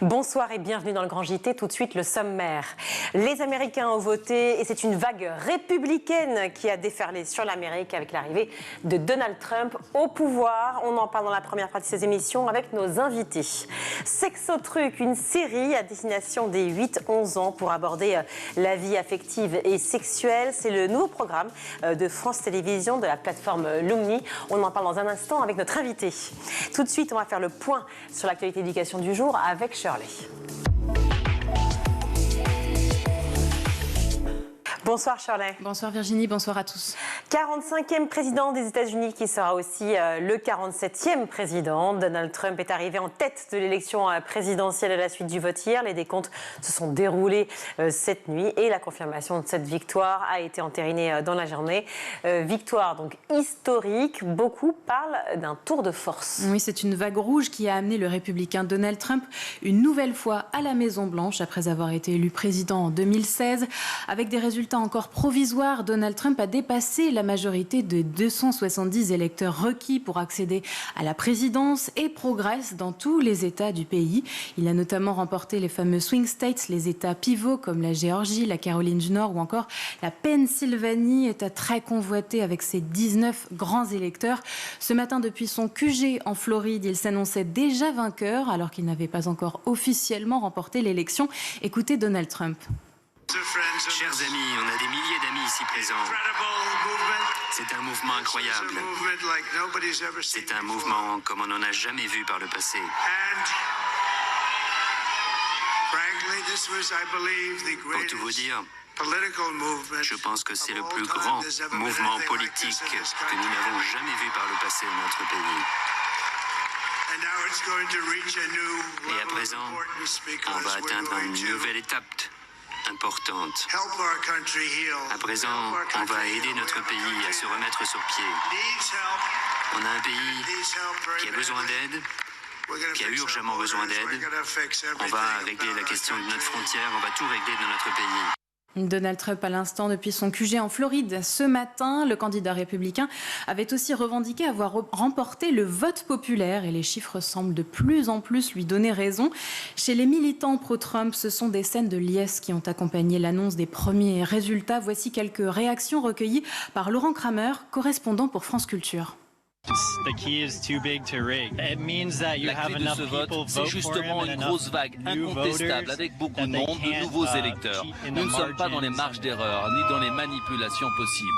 Bonsoir et bienvenue dans le Grand JT. Tout de suite, le sommaire. Les Américains ont voté et c'est une vague républicaine qui a déferlé sur l'Amérique avec l'arrivée de Donald Trump au pouvoir. On en parle dans la première partie de ces émissions avec nos invités. Sexotruc, une série à destination des 8-11 ans pour aborder la vie affective et sexuelle. C'est le nouveau programme de France Télévisions, de la plateforme Lumni. On en parle dans un instant avec notre invité. Tout de suite, on va faire le point sur l'actualité d'éducation du jour avec Shirley. Bonsoir Shirley. Bonsoir Virginie, bonsoir à tous. 45e président des États-Unis qui sera aussi le 47e président. Donald Trump est arrivé en tête de l'élection présidentielle à la suite du vote hier. Les décomptes se sont déroulés cette nuit et la confirmation de cette victoire a été entérinée dans la journée. Victoire donc historique. Beaucoup parlent d'un tour de force. Oui, c'est une vague rouge qui a amené le républicain Donald Trump une nouvelle fois à la Maison-Blanche après avoir été élu président en 2016. Avec des résultats encore provisoires, Donald Trump a dépassé la majorité de 270 électeurs requis pour accéder à la présidence et progresse dans tous les États du pays. Il a notamment remporté les fameux swing states, les États pivots comme la Géorgie, la Caroline du Nord ou encore la Pennsylvanie, État très convoité avec ses 19 grands électeurs. Ce matin, depuis son QG en Floride, il s'annonçait déjà vainqueur alors qu'il n'avait pas encore officiellement remporté l'élection. Écoutez Donald Trump. Chers amis, on a des milliers d'amis ici présents. C'est un mouvement incroyable. C'est un mouvement comme on n'en a jamais vu par le passé. Pour tout vous dire, je pense que c'est le plus grand mouvement politique que nous n'avons jamais vu par le passé dans notre pays. Et à présent, on va atteindre une nouvelle étape importante. À présent, on va aider notre pays à se remettre sur pied. On a un pays qui a besoin d'aide, qui a urgemment besoin d'aide. On va régler la question de notre frontière, on va tout régler dans notre pays. Donald Trump à l'instant depuis son QG en Floride. Ce matin, le candidat républicain avait aussi revendiqué avoir remporté le vote populaire et les chiffres semblent de plus en plus lui donner raison. Chez les militants pro-Trump, ce sont des scènes de liesse qui ont accompagné l'annonce des premiers résultats. Voici quelques réactions recueillies par Laurent Kramer, correspondant pour France Culture. La clé de ce vote, c'est justement une grosse vague incontestable avec beaucoup de monde, de nouveaux électeurs. Nous ne sommes pas dans les marges d'erreur ni dans les manipulations possibles.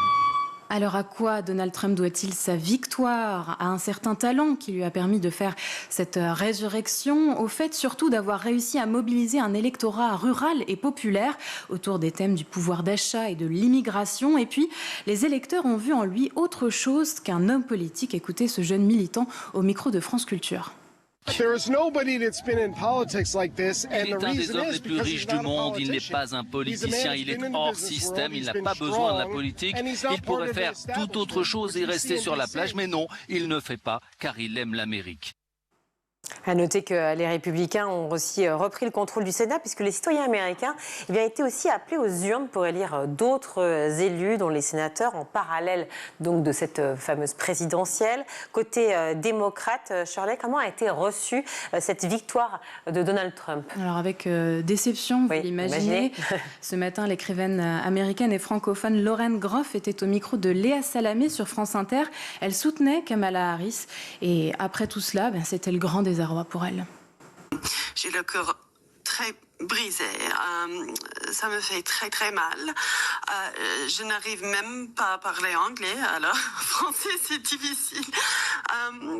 Alors à quoi Donald Trump doit-il sa victoire? À un certain talent qui lui a permis de faire cette résurrection, au fait surtout d'avoir réussi à mobiliser un électorat rural et populaire autour des thèmes du pouvoir d'achat et de l'immigration. Et puis, les électeurs ont vu en lui autre chose qu'un homme politique. Écoutez ce jeune militant au micro de France Culture. Il est un des hommes les plus riches du monde, il n'est pas un politicien, il est hors système, il n'a pas besoin de la politique, il pourrait faire tout autre chose et rester sur la plage, mais non, il ne fait pas car il aime l'Amérique. À noter que les Républicains ont aussi repris le contrôle du Sénat puisque les citoyens américains étaient aussi appelés aux urnes pour élire d'autres élus, dont les sénateurs, en parallèle donc de cette fameuse présidentielle. Côté démocrate, Shirley, comment a été reçue cette victoire de Donald Trump? Alors avec déception, vous l'imaginez. Ce matin, l'écrivaine américaine et francophone Lauren Groff était au micro de Léa Salamé sur France Inter. Elle soutenait Kamala Harris et après tout cela, c'était le grand désarroi pour elle. J'ai le cœur très brisé, ça me fait très très mal. Je n'arrive même pas à parler anglais, alors français c'est difficile.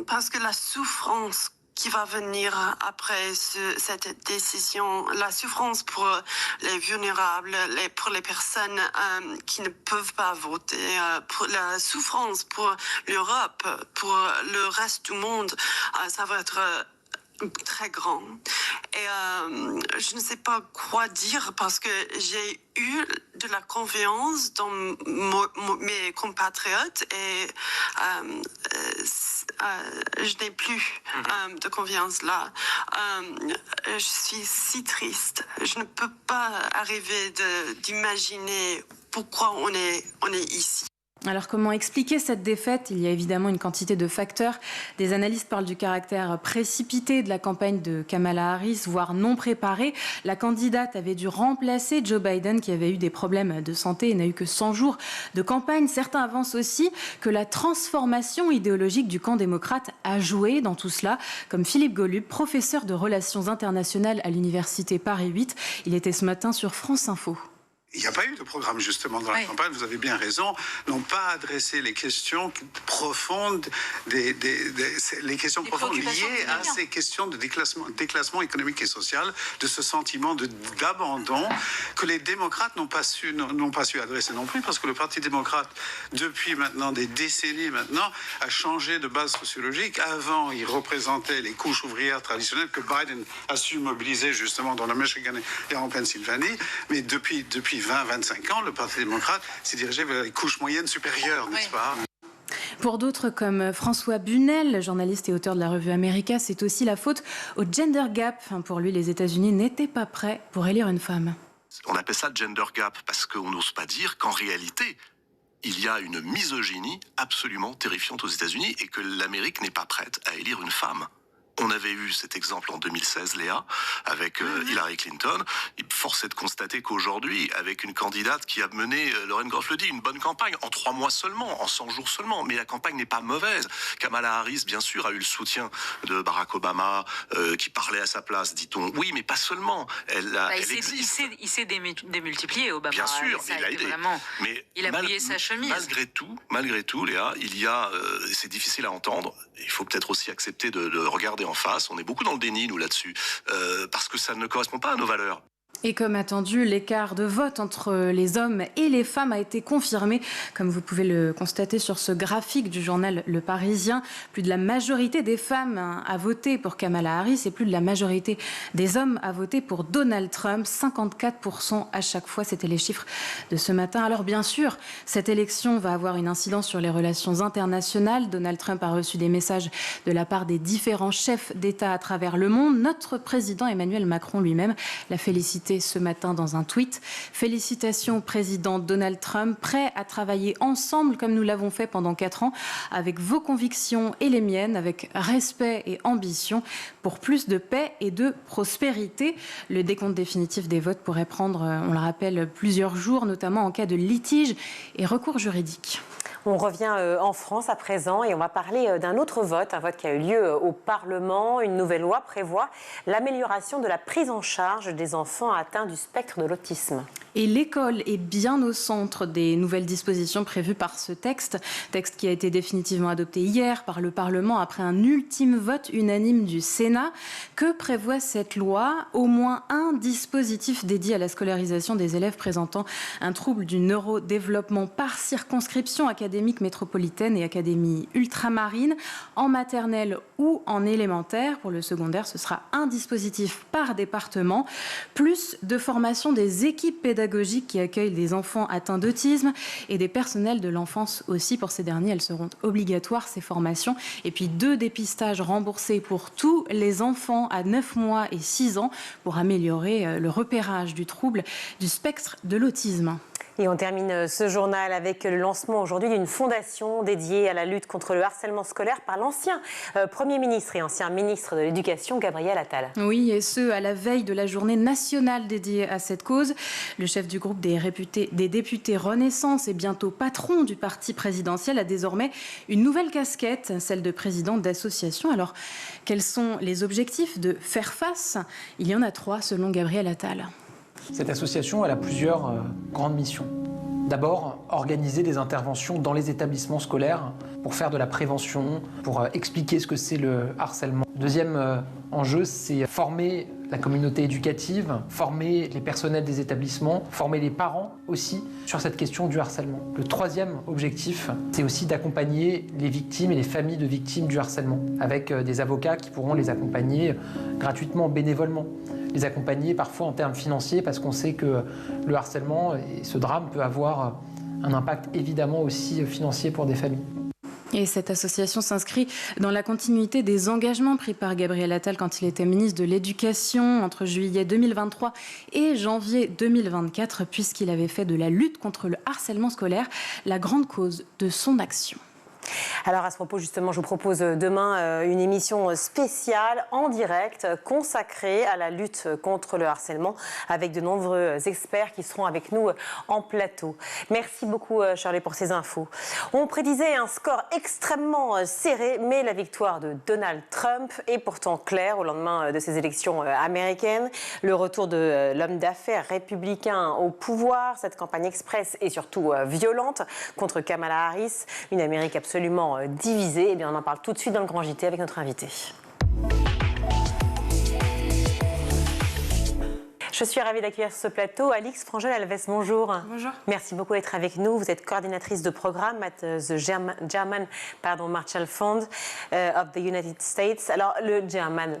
Parce que la souffrance qui va venir après cette décision, la souffrance pour les vulnérables, pour les personnes qui ne peuvent pas voter, pour la souffrance pour l'Europe, pour le reste du monde, ça va être très grand. Et je ne sais pas quoi dire parce que j'ai eu de la confiance dans mes compatriotes et je n'ai plus de confiance là. Je suis si triste. Je ne peux pas arriver d'imaginer pourquoi on est ici. Alors comment expliquer cette défaite? Il y a évidemment une quantité de facteurs. Des analystes parlent du caractère précipité de la campagne de Kamala Harris, voire non préparée. La candidate avait dû remplacer Joe Biden qui avait eu des problèmes de santé et n'a eu que 100 jours de campagne. Certains avancent aussi que la transformation idéologique du camp démocrate a joué dans tout cela, comme Philippe Golub, professeur de relations internationales à l'université Paris 8. Il était ce matin sur France Info. Il n'y a pas eu de programme justement dans la campagne, vous avez bien raison, n'ont pas adressé les questions profondes, les questions profondes liées à ces questions de déclassement économique et social, de ce sentiment d'abandon que les démocrates n'ont pas su adresser non plus, parce que le Parti démocrate, depuis maintenant des décennies maintenant, a changé de base sociologique. Avant, il représentait les couches ouvrières traditionnelles que Biden a su mobiliser justement dans le Michigan et en Pennsylvanie, mais depuis 20-25 ans, le Parti démocrate s'est dirigé vers les couches moyennes supérieures, n'est-ce pas ? Pour d'autres, comme François Bunel, journaliste et auteur de la revue America, c'est aussi la faute au gender gap. Pour lui, les États-Unis n'étaient pas prêts pour élire une femme. On appelle ça gender gap parce qu'on n'ose pas dire qu'en réalité, il y a une misogynie absolument terrifiante aux États-Unis et que l'Amérique n'est pas prête à élire une femme. On avait eu cet exemple en 2016, Léa, avec Hillary Clinton. Force est de constater qu'aujourd'hui, avec une candidate qui a mené, Lauren Groff le dit, une bonne campagne, en 3 mois seulement, en 100 jours seulement, mais la campagne n'est pas mauvaise. Kamala Harris, bien sûr, a eu le soutien de Barack Obama, qui parlait à sa place, dit-on. Oui, mais pas seulement. Elle existe. Il s'est démultiplié, Obama. Bien sûr, il a aidé. Mais il a plié sa chemise. Malgré tout, Léa, il y a, c'est difficile à entendre. Il faut peut-être aussi accepter de regarder en face. On est beaucoup dans le déni, nous, là-dessus, parce que ça ne correspond pas à nos valeurs. Et comme attendu, l'écart de vote entre les hommes et les femmes a été confirmé, comme vous pouvez le constater sur ce graphique du journal Le Parisien. Plus de la majorité des femmes a voté pour Kamala Harris et plus de la majorité des hommes a voté pour Donald Trump. 54% à chaque fois, c'était les chiffres de ce matin. Alors bien sûr, cette élection va avoir une incidence sur les relations internationales. Donald Trump a reçu des messages de la part des différents chefs d'État à travers le monde. Notre président Emmanuel Macron lui-même l'a félicité ce matin dans un tweet. Félicitations président Donald Trump, prêt à travailler ensemble comme nous l'avons fait pendant 4 ans, avec vos convictions et les miennes, avec respect et ambition pour plus de paix et de prospérité. Le décompte définitif des votes pourrait prendre, on le rappelle, plusieurs jours, notamment en cas de litige et recours juridique. On revient en France à présent et on va parler d'un autre vote, un vote qui a eu lieu au Parlement. Une nouvelle loi prévoit l'amélioration de la prise en charge des enfants atteints du spectre de l'autisme. Et l'école est bien au centre des nouvelles dispositions prévues par ce texte qui a été définitivement adopté hier par le Parlement après un ultime vote unanime du Sénat. Que prévoit cette loi? Au moins un dispositif dédié à la scolarisation des élèves présentant un trouble du neurodéveloppement par circonscription académique métropolitaine et académie ultramarine, en maternelle ou en élémentaire. Pour le secondaire, ce sera un dispositif par département, plus de formation des équipes pédagogiques qui accueillent des enfants atteints d'autisme et des personnels de l'enfance aussi. Pour ces derniers, elles seront obligatoires, ces formations. Et puis 2 dépistages remboursés pour tous les enfants à 9 mois et 6 ans pour améliorer le repérage du trouble du spectre de l'autisme. Et on termine ce journal avec le lancement aujourd'hui d'une fondation dédiée à la lutte contre le harcèlement scolaire par l'ancien Premier ministre et ancien ministre de l'Éducation, Gabriel Attal. Oui, et ce, à la veille de la journée nationale dédiée à cette cause. Le chef du groupe des députés Renaissance et bientôt patron du parti présidentiel a désormais une nouvelle casquette, celle de président d'association. Alors, quels sont les objectifs de faire face? Il y en a 3 selon Gabriel Attal. Cette association, elle a plusieurs grandes missions. D'abord, organiser des interventions dans les établissements scolaires pour faire de la prévention, pour expliquer ce que c'est le harcèlement. Deuxième enjeu, c'est former la communauté éducative, former les personnels des établissements, former les parents aussi sur cette question du harcèlement. Le troisième objectif, c'est aussi d'accompagner les victimes et les familles de victimes du harcèlement, avec des avocats qui pourront les accompagner gratuitement, bénévolement. Les accompagner parfois en termes financiers parce qu'on sait que le harcèlement et ce drame peut avoir un impact évidemment aussi financier pour des familles. Et cette association s'inscrit dans la continuité des engagements pris par Gabriel Attal quand il était ministre de l'Éducation entre juillet 2023 et janvier 2024, puisqu'il avait fait de la lutte contre le harcèlement scolaire la grande cause de son action. Alors à ce propos, justement, je vous propose demain une émission spéciale en direct consacrée à la lutte contre le harcèlement avec de nombreux experts qui seront avec nous en plateau. Merci beaucoup Shirley pour ces infos. On prédisait un score extrêmement serré, mais la victoire de Donald Trump est pourtant claire au lendemain de ces élections américaines. Le retour de l'homme d'affaires républicain au pouvoir, cette campagne express et surtout violente contre Kamala Harris, une Amérique absolument divisée. Eh bien, on en parle tout de suite dans le Grand JT avec notre invité. Je suis ravie d'accueillir sur ce plateau Alix Frangel-Alves. Bonjour. Bonjour. Merci beaucoup d'être avec nous. Vous êtes coordinatrice de programme at the German Marshall Fund of the United States. Alors, le German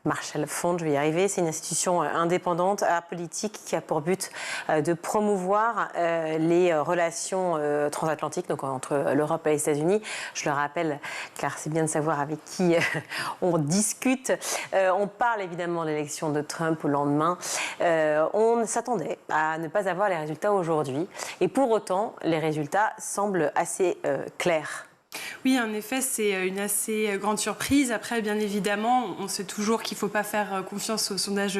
Marshall Fund, je vais y arriver, c'est une institution indépendante, apolitique, qui a pour but de promouvoir les relations transatlantiques, donc entre l'Europe et les États-Unis. Je le rappelle, car c'est bien de savoir avec qui on discute. On parle évidemment de l'élection de Trump au lendemain. On s'attendait à ne pas avoir les résultats aujourd'hui. Et pour autant, les résultats semblent assez clairs. Oui, en effet, c'est une assez grande surprise. Après, bien évidemment, on sait toujours qu'il ne faut pas faire confiance aux sondages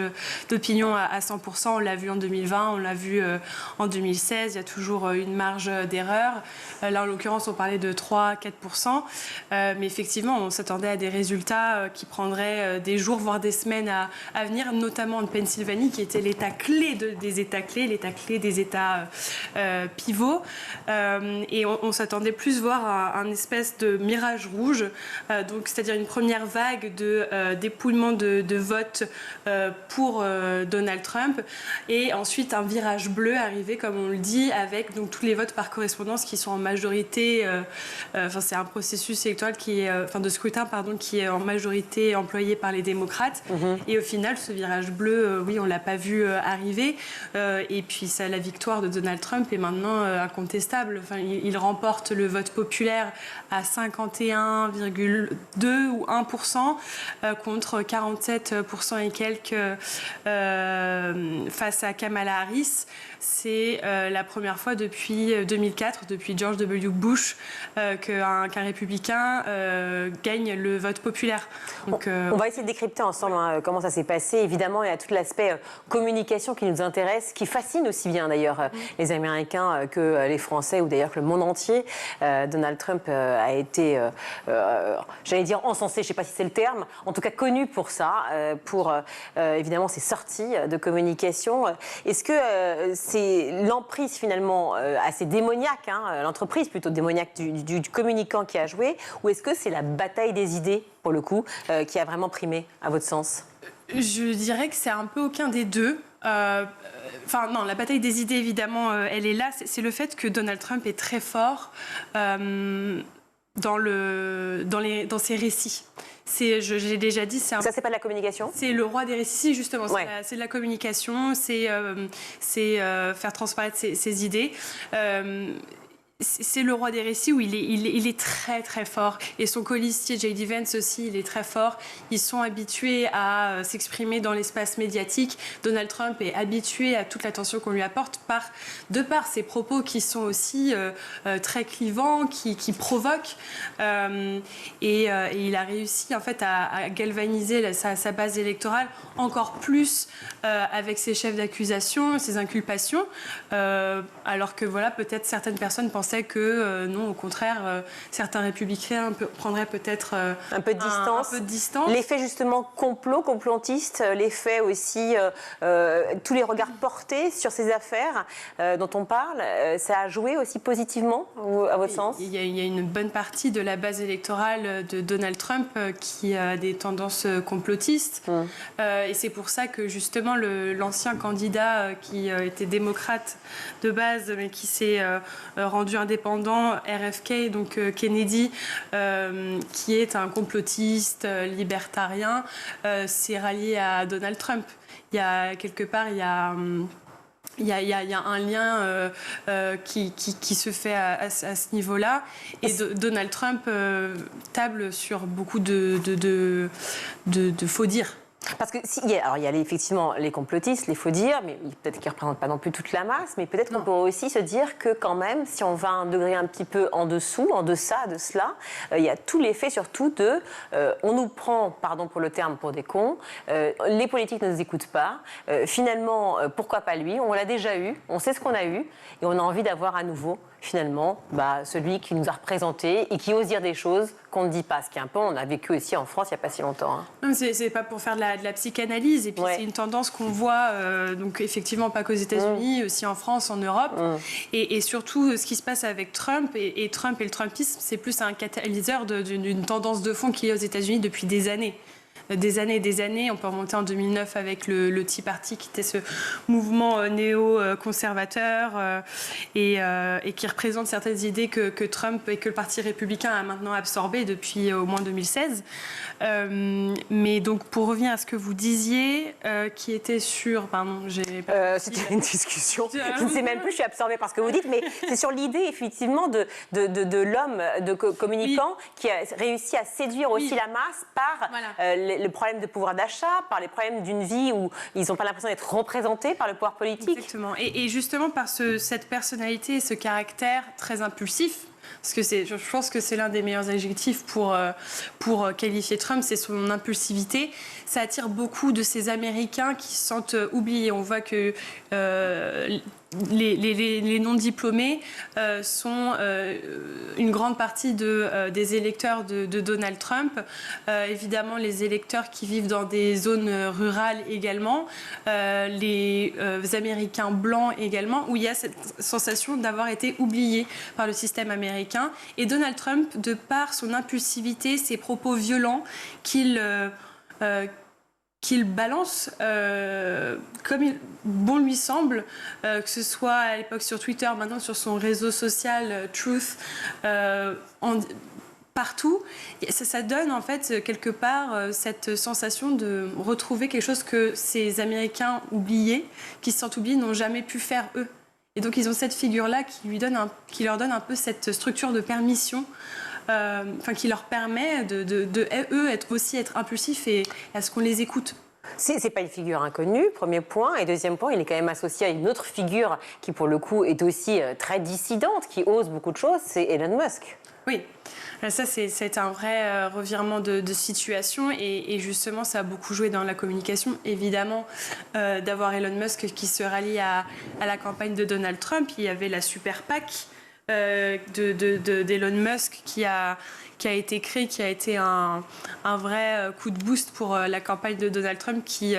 d'opinion à 100%. On l'a vu en 2020, on l'a vu en 2016. Il y a toujours une marge d'erreur. Là, en l'occurrence, on parlait de 3-4%. Mais effectivement, on s'attendait à des résultats qui prendraient des jours, voire des semaines à venir, notamment en Pennsylvanie, qui était l'état clé des États clés, l'état clé des États pivots. Et on s'attendait plus voir un espèce de mirage rouge, donc c'est-à-dire une première vague de dépouillement de votes pour Donald Trump, et ensuite un virage bleu arrivé, comme on le dit, avec donc tous les votes par correspondance qui sont en majorité. C'est un processus électoral de scrutin, qui est en majorité employé par les démocrates. Et au final, ce virage bleu, oui, on l'a pas vu arriver. Et puis ça, la victoire de Donald Trump est maintenant incontestable. Enfin, il remporte le vote populaire à 51,2 ou 1% contre 47% et quelques face à Kamala Harris. C'est la première fois depuis 2004, depuis George W. Bush, qu'un républicain gagne le vote populaire. Donc, on va essayer de décrypter ensemble comment ça s'est passé. Évidemment, il y a tout l'aspect communication qui nous intéresse, qui fascine aussi bien d'ailleurs les Américains que les Français, ou d'ailleurs que le monde entier. Donald Trump a été, j'allais dire encensé, je ne sais pas si c'est le terme, en tout cas connu pour ça, pour évidemment ses sorties de communication. Est-ce que c'est l'emprise finalement assez démoniaque, l'entreprise plutôt démoniaque du communicant qui a joué, ou est-ce que c'est la bataille des idées, pour le coup, qui a vraiment primé, à votre sens ? Je dirais que c'est un peu aucun des deux. Non, la bataille des idées, évidemment, elle est là. C'est le fait que Donald Trump est très fort dans ses récits. J'ai déjà dit, ça, c'est pas de la communication. C'est le roi des récits, justement. Ouais. C'est de la communication, c'est faire transparaître ses idées. C'est le roi des récits où il est très très fort, et son colistier J.D. Vance aussi, il est très fort. Ils sont habitués à s'exprimer dans l'espace médiatique. Donald Trump est habitué à toute l'attention qu'on lui apporte de par ses propos qui sont aussi très clivants, qui provoquent, et il a réussi en fait à galvaniser sa base électorale encore plus avec ses chefs d'accusation, ses inculpations, alors que voilà, peut-être certaines personnes pensaient que non, au contraire, certains républicains prendraient peut-être un peu de distance. L'effet justement complotiste, l'effet aussi, tous les regards portés sur ces affaires dont on parle, ça a joué aussi positivement, à votre sens ? Il y a une bonne partie de la base électorale de Donald Trump qui a des tendances complotistes. Et c'est pour ça que justement l'ancien candidat qui était démocrate de base, mais qui s'est rendu indépendant, RFK, donc Kennedy, qui est un complotiste libertarien, s'est rallié à Donald Trump. Il y a quelque part, il y a un lien qui se fait à ce niveau-là. Et Donald Trump table sur beaucoup de faux dires. Parce que il y a effectivement les complotistes, les faux dires, mais peut-être qu'ils ne représentent pas non plus toute la masse, mais peut-être qu'on pourrait aussi se dire que quand même, si on va un degré un petit peu en dessous, en deçà de cela, il y a tout l'effet surtout on nous prend, pardon pour le terme, pour des cons, les politiques ne nous écoutent pas, finalement, pourquoi pas lui, on l'a déjà eu, on sait ce qu'on a eu, et on a envie d'avoir à nouveau finalement, celui qui nous a représentés et qui ose dire des choses qu'on ne dit pas. Ce qui est un peu, on a vécu aussi en France il n'y a pas si longtemps. Hein. Non, c'est pas pour faire de la psychanalyse. Et puis c'est une tendance qu'on voit, donc effectivement pas qu'aux États-Unis, aussi en France, en Europe. Et surtout, ce qui se passe avec Trump et Trump et le Trumpisme, c'est plus un catalyseur d'une tendance de fond qui est aux États-Unis depuis des années. Des années. On peut remonter en 2009 avec le Tea Party, qui était ce mouvement néo-conservateur et qui représente certaines idées que Trump et que le Parti républicain a maintenant absorbées depuis au moins 2016. Mais donc, pour revenir à ce que vous disiez, qui était sur... Pardon, c'était une discussion. Je ne sais même plus, je suis absorbée par ce que vous dites, mais c'est sur l'idée, effectivement, de l'homme communicant qui a réussi à séduire aussi la masse par le problème de pouvoir d'achat, par les problèmes d'une vie où ils n'ont pas l'impression d'être représentés par le pouvoir politique. Exactement. Et justement, par cette personnalité et ce caractère très impulsif, parce que je pense que c'est l'un des meilleurs adjectifs pour qualifier Trump, c'est son impulsivité. Ça attire beaucoup de ces Américains qui se sentent oubliés. On voit que les non-diplômés sont une grande partie des électeurs de Donald Trump. Évidemment, les électeurs qui vivent dans des zones rurales également. Les Américains blancs également, où il y a cette sensation d'avoir été oubliés par le système américain. Et Donald Trump, de par son impulsivité, ses propos violents qu'il balance comme bon lui semble, que ce soit à l'époque sur Twitter, maintenant sur son réseau social Truth, partout. Ça donne en fait quelque part cette sensation de retrouver quelque chose que ces Américains oubliés, qui se sentent oubliés, n'ont jamais pu faire eux. Et donc ils ont cette figure-là qui leur donne un peu cette structure de permission, qui leur permet eux être impulsifs et à ce qu'on les écoute. C'est pas une figure inconnue, premier point. Et deuxième point, il est quand même associé à une autre figure qui, pour le coup, est aussi très dissidente, qui ose beaucoup de choses, c'est Elon Musk. Oui, ça c'est un vrai revirement de situation et justement ça a beaucoup joué dans la communication, évidemment, d'avoir Elon Musk qui se rallie à la campagne de Donald Trump. Il y avait la Super PAC d'Elon Musk qui a été créé, qui a été un vrai coup de boost pour la campagne de Donald Trump qui,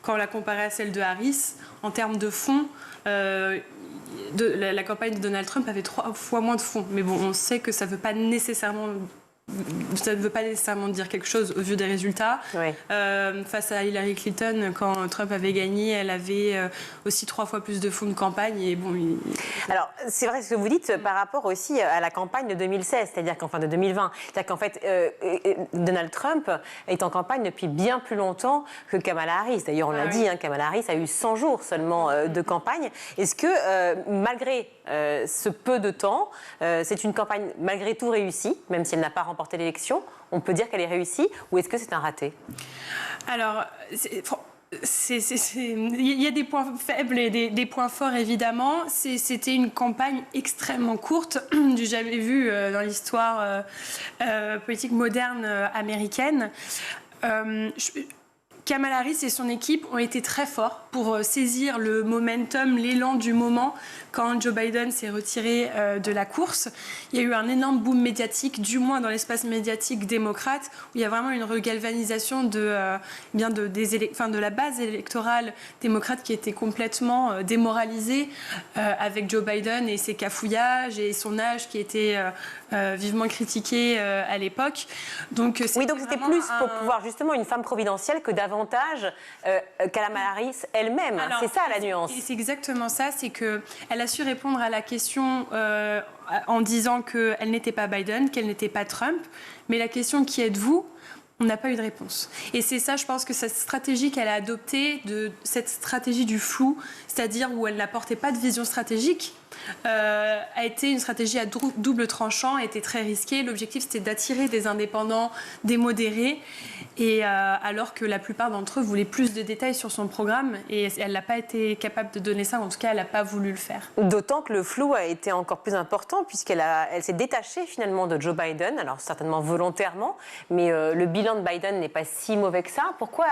quand on l'a comparée à celle de Harris, en termes de fonds, la campagne de Donald Trump avait 3 fois moins de fonds. Mais bon, on sait que ça ne veut pas nécessairement dire quelque chose au vu des résultats. Oui. Face à Hillary Clinton, quand Trump avait gagné, elle avait aussi 3 fois plus de fonds de campagne. Et bon, Alors, c'est vrai ce que vous dites par rapport aussi à la campagne de 2016, c'est-à-dire qu'en fin de 2020. C'est-à-dire qu'en fait, Donald Trump est en campagne depuis bien plus longtemps que Kamala Harris. D'ailleurs, on l'a dit, Kamala Harris a eu 100 jours seulement de campagne. Est-ce que, malgré ce peu de temps, c'est une campagne malgré tout réussie, même si elle n'a pas remporté l'élection, on peut dire qu'elle est réussie, ou est-ce que c'est un raté? Alors, il y a des points faibles et des points forts, évidemment. C'était une campagne extrêmement courte, du jamais vu dans l'histoire politique moderne américaine. Kamala Harris et son équipe ont été très forts pour saisir le momentum, l'élan du moment quand Joe Biden s'est retiré de la course. Il y a eu un énorme boom médiatique, du moins dans l'espace médiatique démocrate, où il y a vraiment une regalvanisation de la base électorale démocrate qui était complètement démoralisée avec Joe Biden et ses cafouillages et son âge qui était vivement critiqué à l'époque. Donc c'était plus pour pouvoir justement une femme providentielle que davantage Kamala Harris elle-même. C'est ça la nuance. C'est exactement ça, c'est qu'elle a su répondre à la question en disant qu'elle n'était pas Biden, qu'elle n'était pas Trump, mais la question qui êtes-vous On n'a pas eu de réponse. Et c'est ça, je pense que cette stratégie qu'elle a adoptée, cette stratégie du flou, c'est-à-dire où elle n'apportait pas de vision stratégique, a été une stratégie à double tranchant, a été très risquée. L'objectif, c'était d'attirer des indépendants, des modérés, et alors que la plupart d'entre eux voulaient plus de détails sur son programme, et elle n'a pas été capable de donner ça, en tout cas, elle n'a pas voulu le faire. D'autant que le flou a été encore plus important, puisqu'elle s'est détachée finalement de Joe Biden, alors certainement volontairement, mais le bilan de Biden n'est pas si mauvais que ça. Pourquoi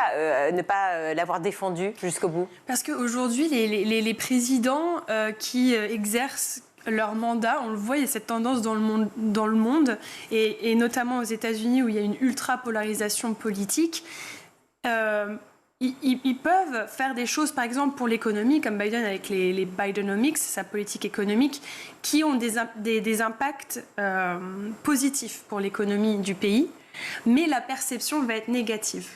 ne pas l'avoir défendu jusqu'au bout? Parce qu'aujourd'hui, les présidents qui exercent leur mandat, on le voit, il y a cette tendance dans le monde et notamment aux États-Unis où il y a une ultra-polarisation politique. Ils peuvent faire des choses, par exemple, pour l'économie, comme Biden avec les Bidenomics, sa politique économique, qui ont des impacts positifs pour l'économie du pays, mais la perception va être négative.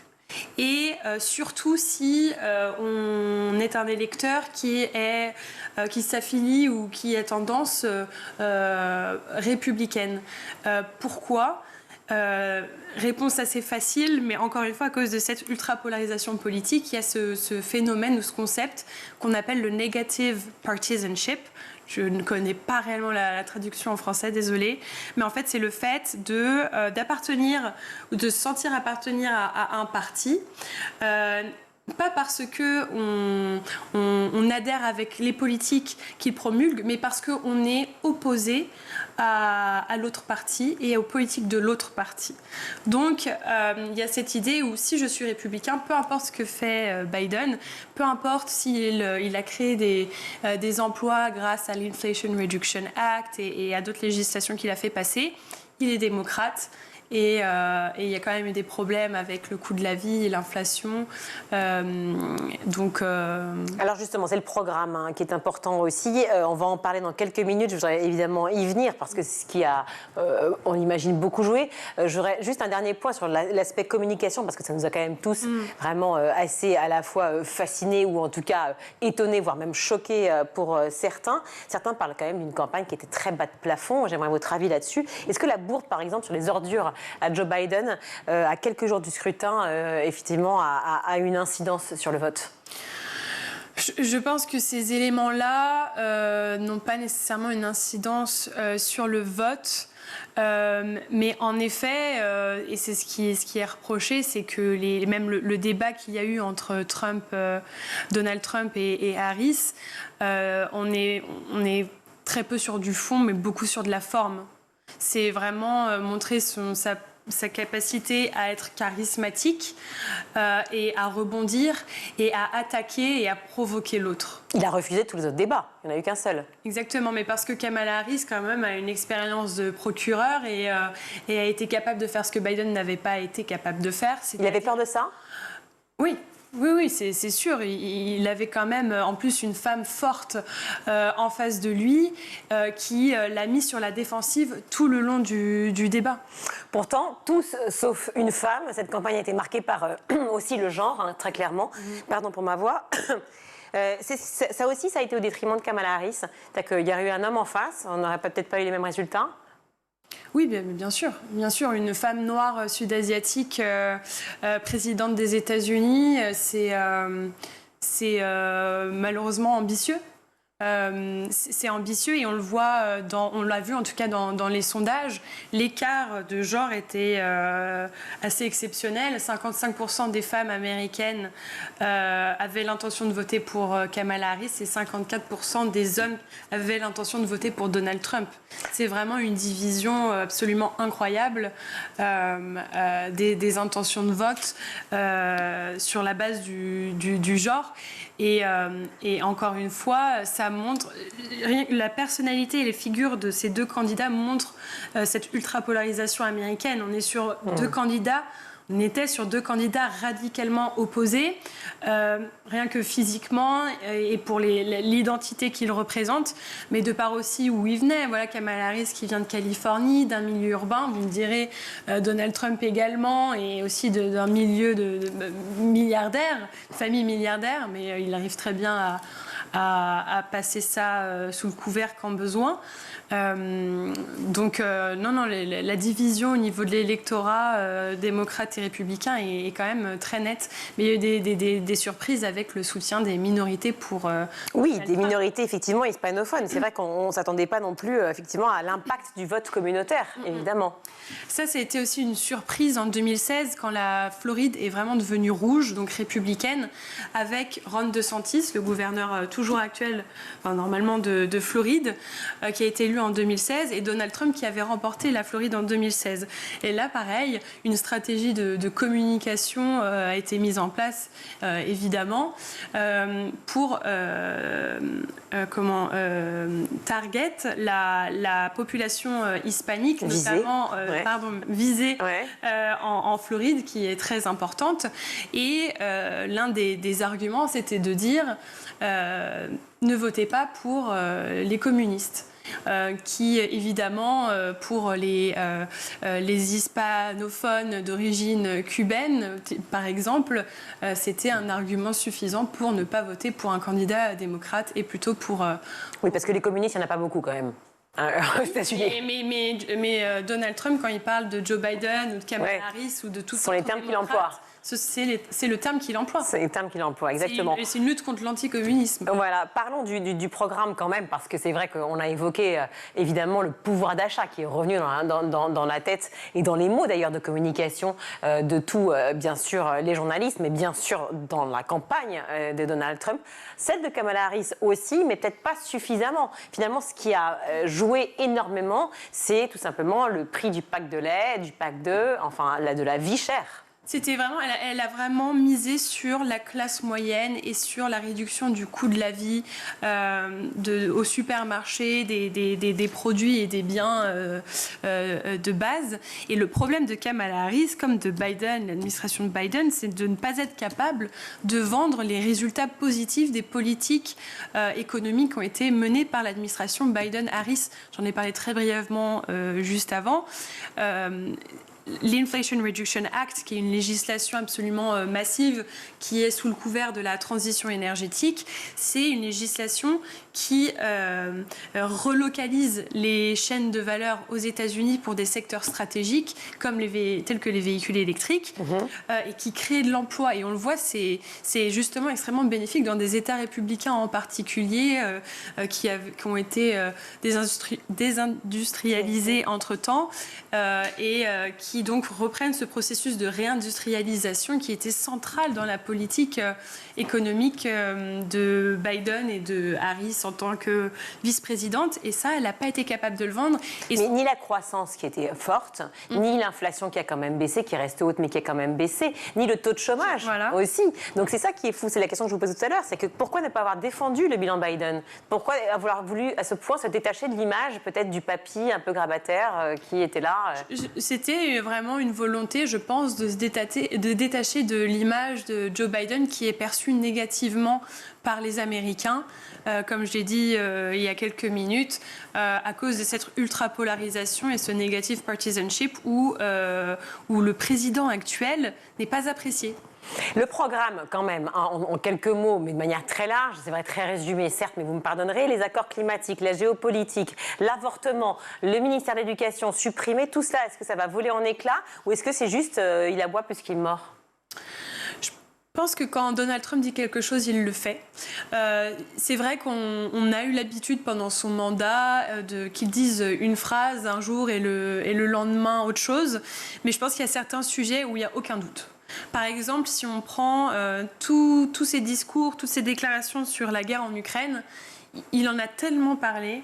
Et surtout si on est un électeur qui s'affilie ou qui a tendance républicaine. Pourquoi ? Réponse assez facile, mais encore une fois, à cause de cette ultra-polarisation politique, il y a ce phénomène ou ce concept qu'on appelle le negative partisanship. Je ne connais pas réellement la traduction en français, désolée. Mais en fait, c'est le fait d'appartenir ou de se sentir appartenir à un parti. Pas parce qu'on adhère avec les politiques qu'il promulgue, mais parce qu'on est opposé à l'autre parti et aux politiques de l'autre parti. Donc, il y a cette idée où si je suis républicain, peu importe ce que fait Biden, peu importe s'il a créé des emplois grâce à l'Inflation Reduction Act et à d'autres législations qu'il a fait passer, il est démocrate. Et il y a quand même eu des problèmes avec le coût de la vie et l'inflation. Alors justement, c'est le programme qui est important aussi. On va en parler dans quelques minutes. Je voudrais évidemment y venir parce que c'est ce qui a, on l'imagine, beaucoup joué. J'aurais juste un dernier point sur l'aspect communication parce que ça nous a quand même tous vraiment assez à la fois fascinés ou en tout cas étonnés, voire même choqués pour certains. Certains parlent quand même d'une campagne qui était très bas de plafond. J'aimerais votre avis là-dessus. Est-ce que la bourde, par exemple, sur les ordures à Joe Biden, à quelques jours du scrutin, effectivement, a une incidence sur le vote? Je pense que ces éléments-là n'ont pas nécessairement une incidence sur le vote. Mais en effet, et c'est ce qui est reproché, c'est que même le débat qu'il y a eu entre Donald Trump et Harris, on est très peu sur du fond, mais beaucoup sur de la forme. C'est vraiment montrer sa capacité à être charismatique et à rebondir et à attaquer et à provoquer l'autre. Il a refusé tous les autres débats, il n'y en a eu qu'un seul. Exactement, mais parce que Kamala Harris quand même a une expérience de procureur et a été capable de faire ce que Biden n'avait pas été capable de faire. Il avait peur de ça ? Oui, c'est sûr. Il avait quand même, en plus, une femme forte en face de lui qui l'a mis sur la défensive tout le long du débat. Pourtant, tous sauf une femme. Cette campagne a été marquée par aussi le genre, très clairement. Pardon pour ma voix. Ça aussi, ça a été au détriment de Kamala Harris. C'est-à-dire qu'il y a eu un homme en face, on n'aurait peut-être pas eu les mêmes résultats. Oui, bien sûr. Une femme noire sud-asiatique présidente des États-Unis, c'est malheureusement ambitieux. C'est ambitieux et on le voit, on l'a vu en tout cas dans les sondages, l'écart de genre était assez exceptionnel. 55% des femmes américaines avaient l'intention de voter pour Kamala Harris et 54% des hommes avaient l'intention de voter pour Donald Trump. C'est vraiment une division absolument incroyable des intentions de vote sur la base du genre. Et encore une fois, ça montre la personnalité et les figures de ces deux candidats montrent cette ultra-polarisation américaine. On était sur deux candidats radicalement opposés, rien que physiquement et pour l'identité qu'ils représentent, mais de part aussi où ils venaient. Voilà, Kamala Harris qui vient de Californie, d'un milieu urbain, vous me direz, Donald Trump également, et aussi d'un milieu de milliardaires, famille milliardaire, mais il arrive très bien à passer ça sous le couvercle en besoin. Donc, non, la division au niveau de l'électorat démocrate et républicain est quand même très nette. Mais il y a eu des surprises avec le soutien des minorités pour... oui, des minorités effectivement hispanophones. C'est vrai qu'on ne s'attendait pas non plus effectivement à l'impact du vote communautaire, évidemment. Ça a été aussi une surprise en 2016 quand la Floride est vraiment devenue rouge, donc républicaine, avec Ron DeSantis, le gouverneur toujours actuel, enfin, normalement de Floride, qui a été élu en 2016, et Donald Trump qui avait remporté la Floride en 2016. Et là, pareil, une stratégie de communication a été mise en place, évidemment, pour target la population hispanique, notamment visée en Floride, qui est très importante. Et l'un des arguments, c'était de dire ne votez pas pour les communistes. Qui, évidemment, pour les hispanophones d'origine cubaine, par exemple, c'était un argument suffisant pour ne pas voter pour un candidat démocrate et plutôt pour... Oui, parce que les communistes, il n'y en a pas beaucoup quand même. Aux États-Unis. Mais Donald Trump, quand il parle de Joe Biden ou de Kamala Harris ou de tout... Ce sont les termes qu'il emploie. C'est le terme qu'il emploie. C'est le terme qu'il emploie, exactement. C'est une lutte contre l'anticommunisme. Voilà, parlons du programme quand même, parce que c'est vrai qu'on a évoqué évidemment le pouvoir d'achat qui est revenu dans la tête et dans les mots d'ailleurs de communication de tous, bien sûr, les journalistes, mais bien sûr dans la campagne de Donald Trump. Celle de Kamala Harris aussi, mais peut-être pas suffisamment. Finalement, ce qui a joué énormément, c'est tout simplement le prix du pack de lait, du pack de la vie chère. C'était vraiment, elle a vraiment misé sur la classe moyenne et sur la réduction du coût de la vie au supermarché, des produits et des biens de base. Et le problème de Kamala Harris, comme de Biden, l'administration de Biden, c'est de ne pas être capable de vendre les résultats positifs des politiques économiques qui ont été menées par l'administration Biden-Harris. J'en ai parlé très brièvement juste avant. L'Inflation Reduction Act, qui est une législation absolument massive, qui est sous le couvert de la transition énergétique, c'est une législation qui relocalise les chaînes de valeur aux États-Unis pour des secteurs stratégiques, tels que les véhicules électriques, et qui crée de l'emploi. Et on le voit, c'est justement extrêmement bénéfique dans des États républicains en particulier, qui ont été désindustrialisés entre-temps, et qui donc reprennent ce processus de réindustrialisation qui était central dans la politique économique de Biden et de Harris en tant que vice-présidente. Et ça, elle n'a pas été capable de le vendre. Mais ni la croissance qui était forte, ni l'inflation qui a quand même baissé, qui reste haute mais qui a quand même baissé, ni le taux de chômage aussi. Donc c'est ça qui est fou. C'est la question que je vous pose tout à l'heure. C'est que pourquoi ne pas avoir défendu le bilan Biden? Pourquoi avoir voulu à ce point se détacher de l'image peut-être du papy un peu grabataire qui était là? C'était vraiment une volonté, je pense, de se détacher de l'image de Joe Biden qui est perçue négativement par les Américains, comme je l'ai dit il y a quelques minutes, à cause de cette ultra-polarisation et ce negative partisanship où le président actuel n'est pas apprécié. Le programme, quand même, en quelques mots, mais de manière très large, c'est vrai, très résumé, certes, mais vous me pardonnerez, les accords climatiques, la géopolitique, l'avortement, le ministère de l'Éducation supprimé, tout cela, est-ce que ça va voler en éclats ou est-ce que c'est juste il aboie plus qu'il mord? Je pense que quand Donald Trump dit quelque chose, il le fait. C'est vrai qu'on a eu l'habitude pendant son mandat qu'il dise une phrase un jour et le lendemain autre chose, mais je pense qu'il y a certains sujets où il n'y a aucun doute. Par exemple, si on prend tous ces discours, toutes ces déclarations sur la guerre en Ukraine, il en a tellement parlé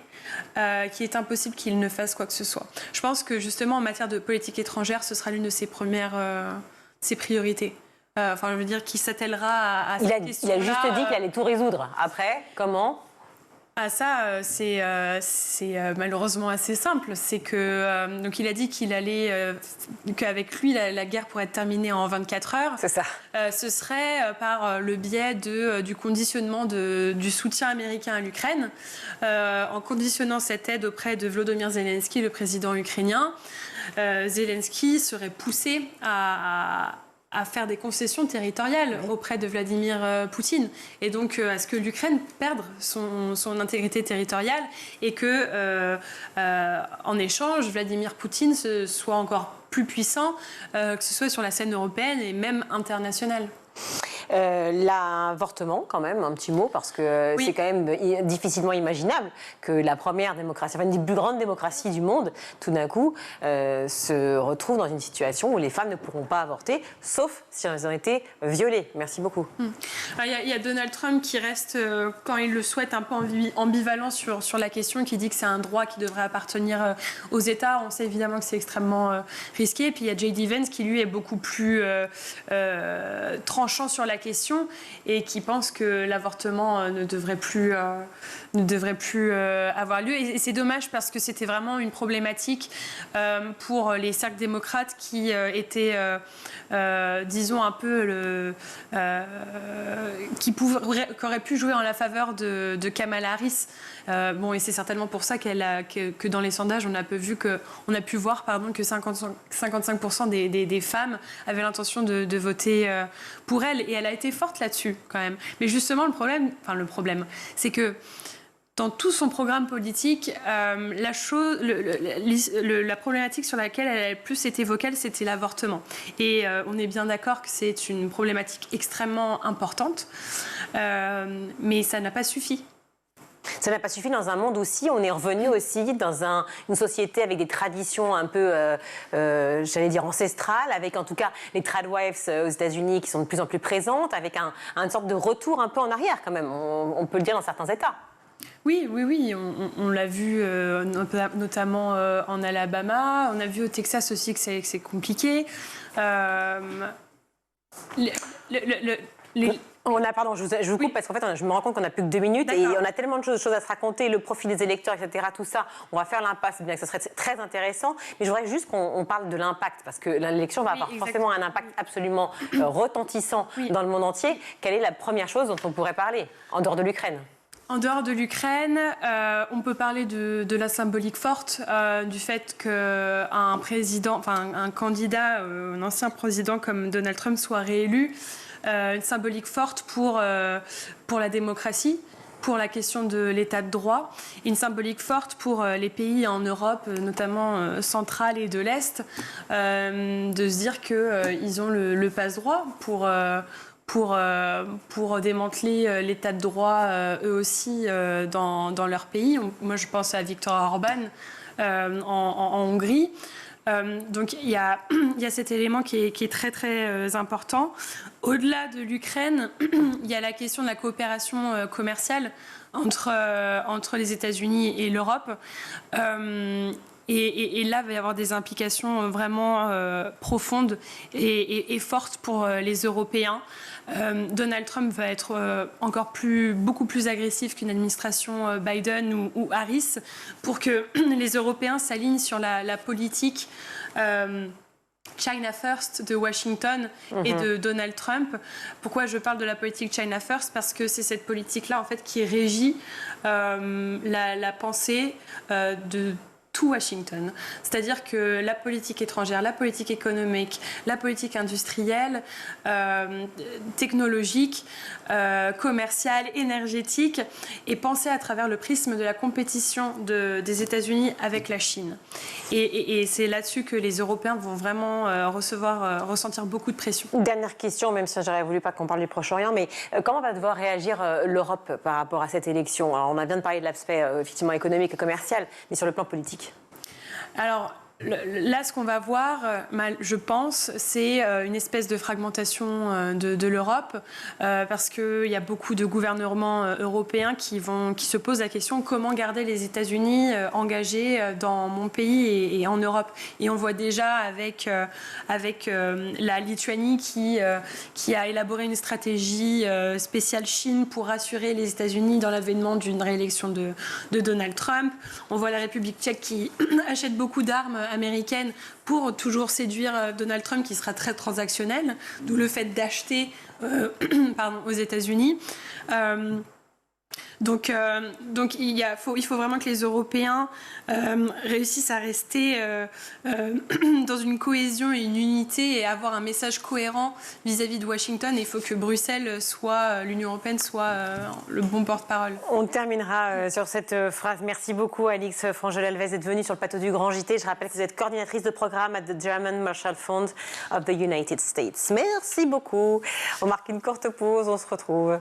qu'il est impossible qu'il ne fasse quoi que ce soit. Je pense que justement en matière de politique étrangère, ce sera l'une de ses priorités. Enfin, je veux dire qu'il s'attellera à cette question-là. Il a juste dit qu'il allait tout résoudre. Après, comment ? Ah ça, c'est malheureusement assez simple. C'est que donc il a dit qu'il allait qu'avec lui la guerre pourrait être terminée en 24 heures. C'est ça. Ce serait par le biais du conditionnement du soutien américain à l'Ukraine, en conditionnant cette aide auprès de Volodymyr Zelensky, le président ukrainien. Zelensky serait poussé à à faire des concessions territoriales auprès de Vladimir Poutine, et donc à ce que l'Ukraine perde son intégrité territoriale, et que en échange, Vladimir Poutine soit encore plus puissant, que ce soit sur la scène européenne et même internationale. L'avortement, quand même, un petit mot, parce que c'est quand même difficilement imaginable que la première démocratie, enfin une des plus grandes démocraties du monde, tout d'un coup, se retrouve dans une situation où les femmes ne pourront pas avorter, sauf si elles ont été violées. Merci beaucoup. Il y a Donald Trump qui reste, quand il le souhaite, un peu ambivalent sur la question, qui dit que c'est un droit qui devrait appartenir aux États. On sait évidemment que c'est extrêmement risqué. Et puis il y a J.D. Vance qui, lui, est beaucoup plus tranchant sur la question et qui pense que l'avortement ne devrait plus avoir lieu. Et c'est dommage parce que c'était vraiment une problématique pour les cercles démocrates qui étaient, disons, un peu qui auraient pu jouer en la faveur de Kamala Harris. Et c'est certainement pour ça que dans les sondages, on a pu voir que 55% des femmes avaient l'intention de voter pour elle, et elle a été forte là-dessus quand même. Mais justement, le problème, c'est que dans tout son programme politique, la problématique sur laquelle elle a le plus été vocale, c'était l'avortement. Et on est bien d'accord que c'est une problématique extrêmement importante, mais ça n'a pas suffi. Ça n'a pas suffi dans un monde aussi, on est revenu aussi dans une société avec des traditions un peu, j'allais dire, ancestrales, avec en tout cas les tradwives aux États-Unis qui sont de plus en plus présentes, avec une sorte de retour un peu en arrière quand même, on peut le dire dans certains États. Oui, on l'a vu notamment en Alabama, on a vu au Texas aussi que c'est compliqué. Je vous coupe parce qu'en fait, je me rends compte qu'on n'a plus que 2 minutes et on a tellement de choses à se raconter, le profil des électeurs, etc. Tout ça, on va faire l'impasse, bien que ce serait très intéressant. Mais je voudrais juste qu'on parle de l'impact parce que l'élection va avoir forcément un impact absolument retentissant dans le monde entier. Quelle est la première chose dont on pourrait parler en dehors de l'Ukraine ? En dehors de l'Ukraine, on peut parler de la symbolique forte, du fait qu'un candidat, un ancien président comme Donald Trump soit réélu. Une symbolique forte pour la démocratie, pour la question de l'état de droit, une symbolique forte pour les pays en Europe, notamment centrale et de l'Est, de se dire qu'ils ont le passe-droit pour démanteler l'état de droit eux aussi dans leur pays. Moi, je pense à Viktor Orban en Hongrie. Donc il y a cet élément qui est très très important. Au-delà de l'Ukraine, il y a la question de la coopération commerciale entre les États-Unis et l'Europe. Et là, il va y avoir des implications vraiment profondes et fortes pour les Européens. Donald Trump va être beaucoup plus agressif qu'une administration Biden ou Harris pour que les Européens s'alignent sur la politique China First de Washington et de Donald Trump. Pourquoi je parle de la politique China First ? Parce que c'est cette politique-là en fait qui régit la pensée de tout Washington. C'est-à-dire que la politique étrangère, la politique économique, la politique industrielle, technologique, commerciale, énergétique est pensée à travers le prisme de la compétition des États-Unis avec la Chine. Et c'est là-dessus que les Européens vont vraiment ressentir beaucoup de pression. Une dernière question, même si j'aurais voulu pas qu'on parle du Proche-Orient, mais comment va devoir réagir l'Europe par rapport à cette élection ? Alors, on a bien parlé de l'aspect effectivement économique et commercial, mais sur le plan politique. Alors, là, ce qu'on va voir, je pense, c'est une espèce de fragmentation de l'Europe, parce qu'il y a beaucoup de gouvernements européens qui se posent la question comment garder les États-Unis engagés dans mon pays et en Europe. Et on voit déjà avec la Lituanie qui a élaboré une stratégie spéciale Chine pour rassurer les États-Unis dans l'avènement d'une réélection de Donald Trump. On voit la République tchèque qui achète beaucoup d'armes américaine pour toujours séduire Donald Trump, qui sera très transactionnel, d'où le fait d'acheter aux États-Unis. Donc il faut vraiment que les Européens réussissent à rester dans une cohésion et une unité et avoir un message cohérent vis-à-vis de Washington. Et il faut que Bruxelles l'Union européenne soit le bon porte-parole. On terminera sur cette phrase. Merci beaucoup Alix Frangel-Alves d'être venue sur le plateau du Grand JT. Je rappelle que vous êtes coordinatrice de programme à the German Marshall Fund of the United States. Merci beaucoup. On marque une courte pause, on se retrouve.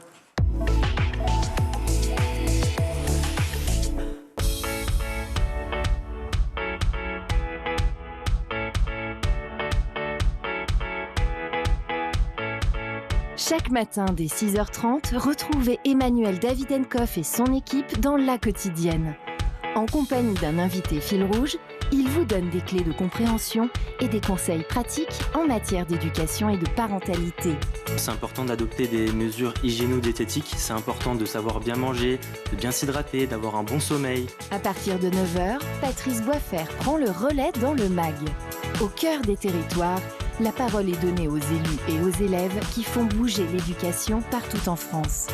Chaque matin dès 6h30, retrouvez Emmanuel Davidenkoff et son équipe dans La Quotidienne. En compagnie d'un invité fil rouge, il vous donne des clés de compréhension et des conseils pratiques en matière d'éducation et de parentalité. C'est important d'adopter des mesures hygiéno-diététiques, c'est important de savoir bien manger, de bien s'hydrater, d'avoir un bon sommeil. À partir de 9h, Patrice Boisfer prend le relais dans le MAG. Au cœur des territoires, la parole est donnée aux élus et aux élèves qui font bouger l'éducation partout en France.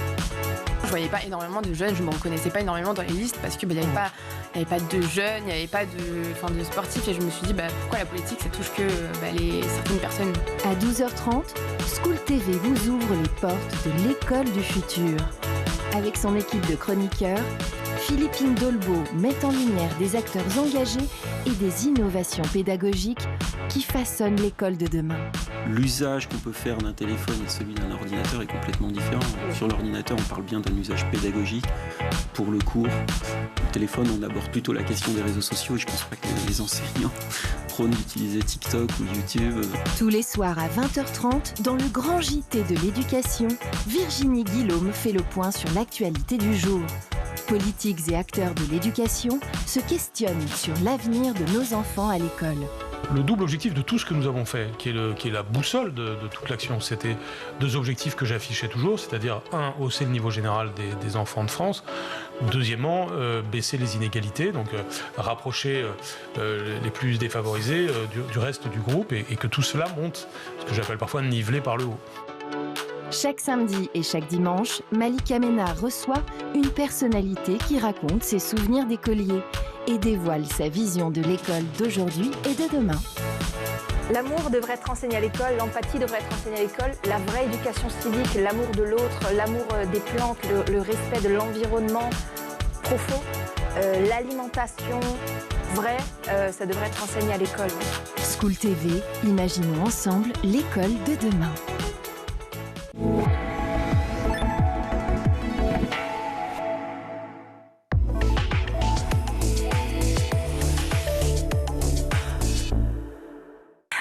Je voyais pas énormément de jeunes, je me reconnaissais pas énormément dans les listes parce qu'il n'y avait pas de jeunes, il n'y avait pas de sportifs et je me suis dit pourquoi la politique ça touche que certaines personnes. À 12h30, School TV vous ouvre les portes de l'école du futur. Avec son équipe de chroniqueurs, Philippine Dolbeau met en lumière des acteurs engagés et des innovations pédagogiques qui façonnent l'école de demain. L'usage qu'on peut faire d'un téléphone et celui d'un ordinateur est complètement différent. Sur l'ordinateur, on parle bien d'un usage pédagogique. Pour le cours, le téléphone, on aborde plutôt la question des réseaux sociaux et je ne pense pas que les enseignants prônent d'utiliser TikTok ou YouTube. Tous les soirs à 20h30, dans le grand JT de l'éducation, Virginie Guillaume fait le point sur l'actualité du jour. Politiques et acteurs de l'éducation se questionnent sur l'avenir de nos enfants à l'école. Le double objectif de tout ce que nous avons fait, qui est la boussole de toute l'action, c'était deux objectifs que j'affichais toujours, c'est-à-dire un, hausser le niveau général des enfants de France, deuxièmement, baisser les inégalités, donc rapprocher les plus défavorisés du reste du groupe et que tout cela monte, ce que j'appelle parfois niveler par le haut. Chaque samedi et chaque dimanche, Malika Ménard reçoit une personnalité qui raconte ses souvenirs d'écolier et dévoile sa vision de l'école d'aujourd'hui et de demain. L'amour devrait être enseigné à l'école, l'empathie devrait être enseignée à l'école, la vraie éducation civique, l'amour de l'autre, l'amour des plantes, le respect de l'environnement profond, l'alimentation vraie, ça devrait être enseigné à l'école. School TV, imaginons ensemble l'école de demain.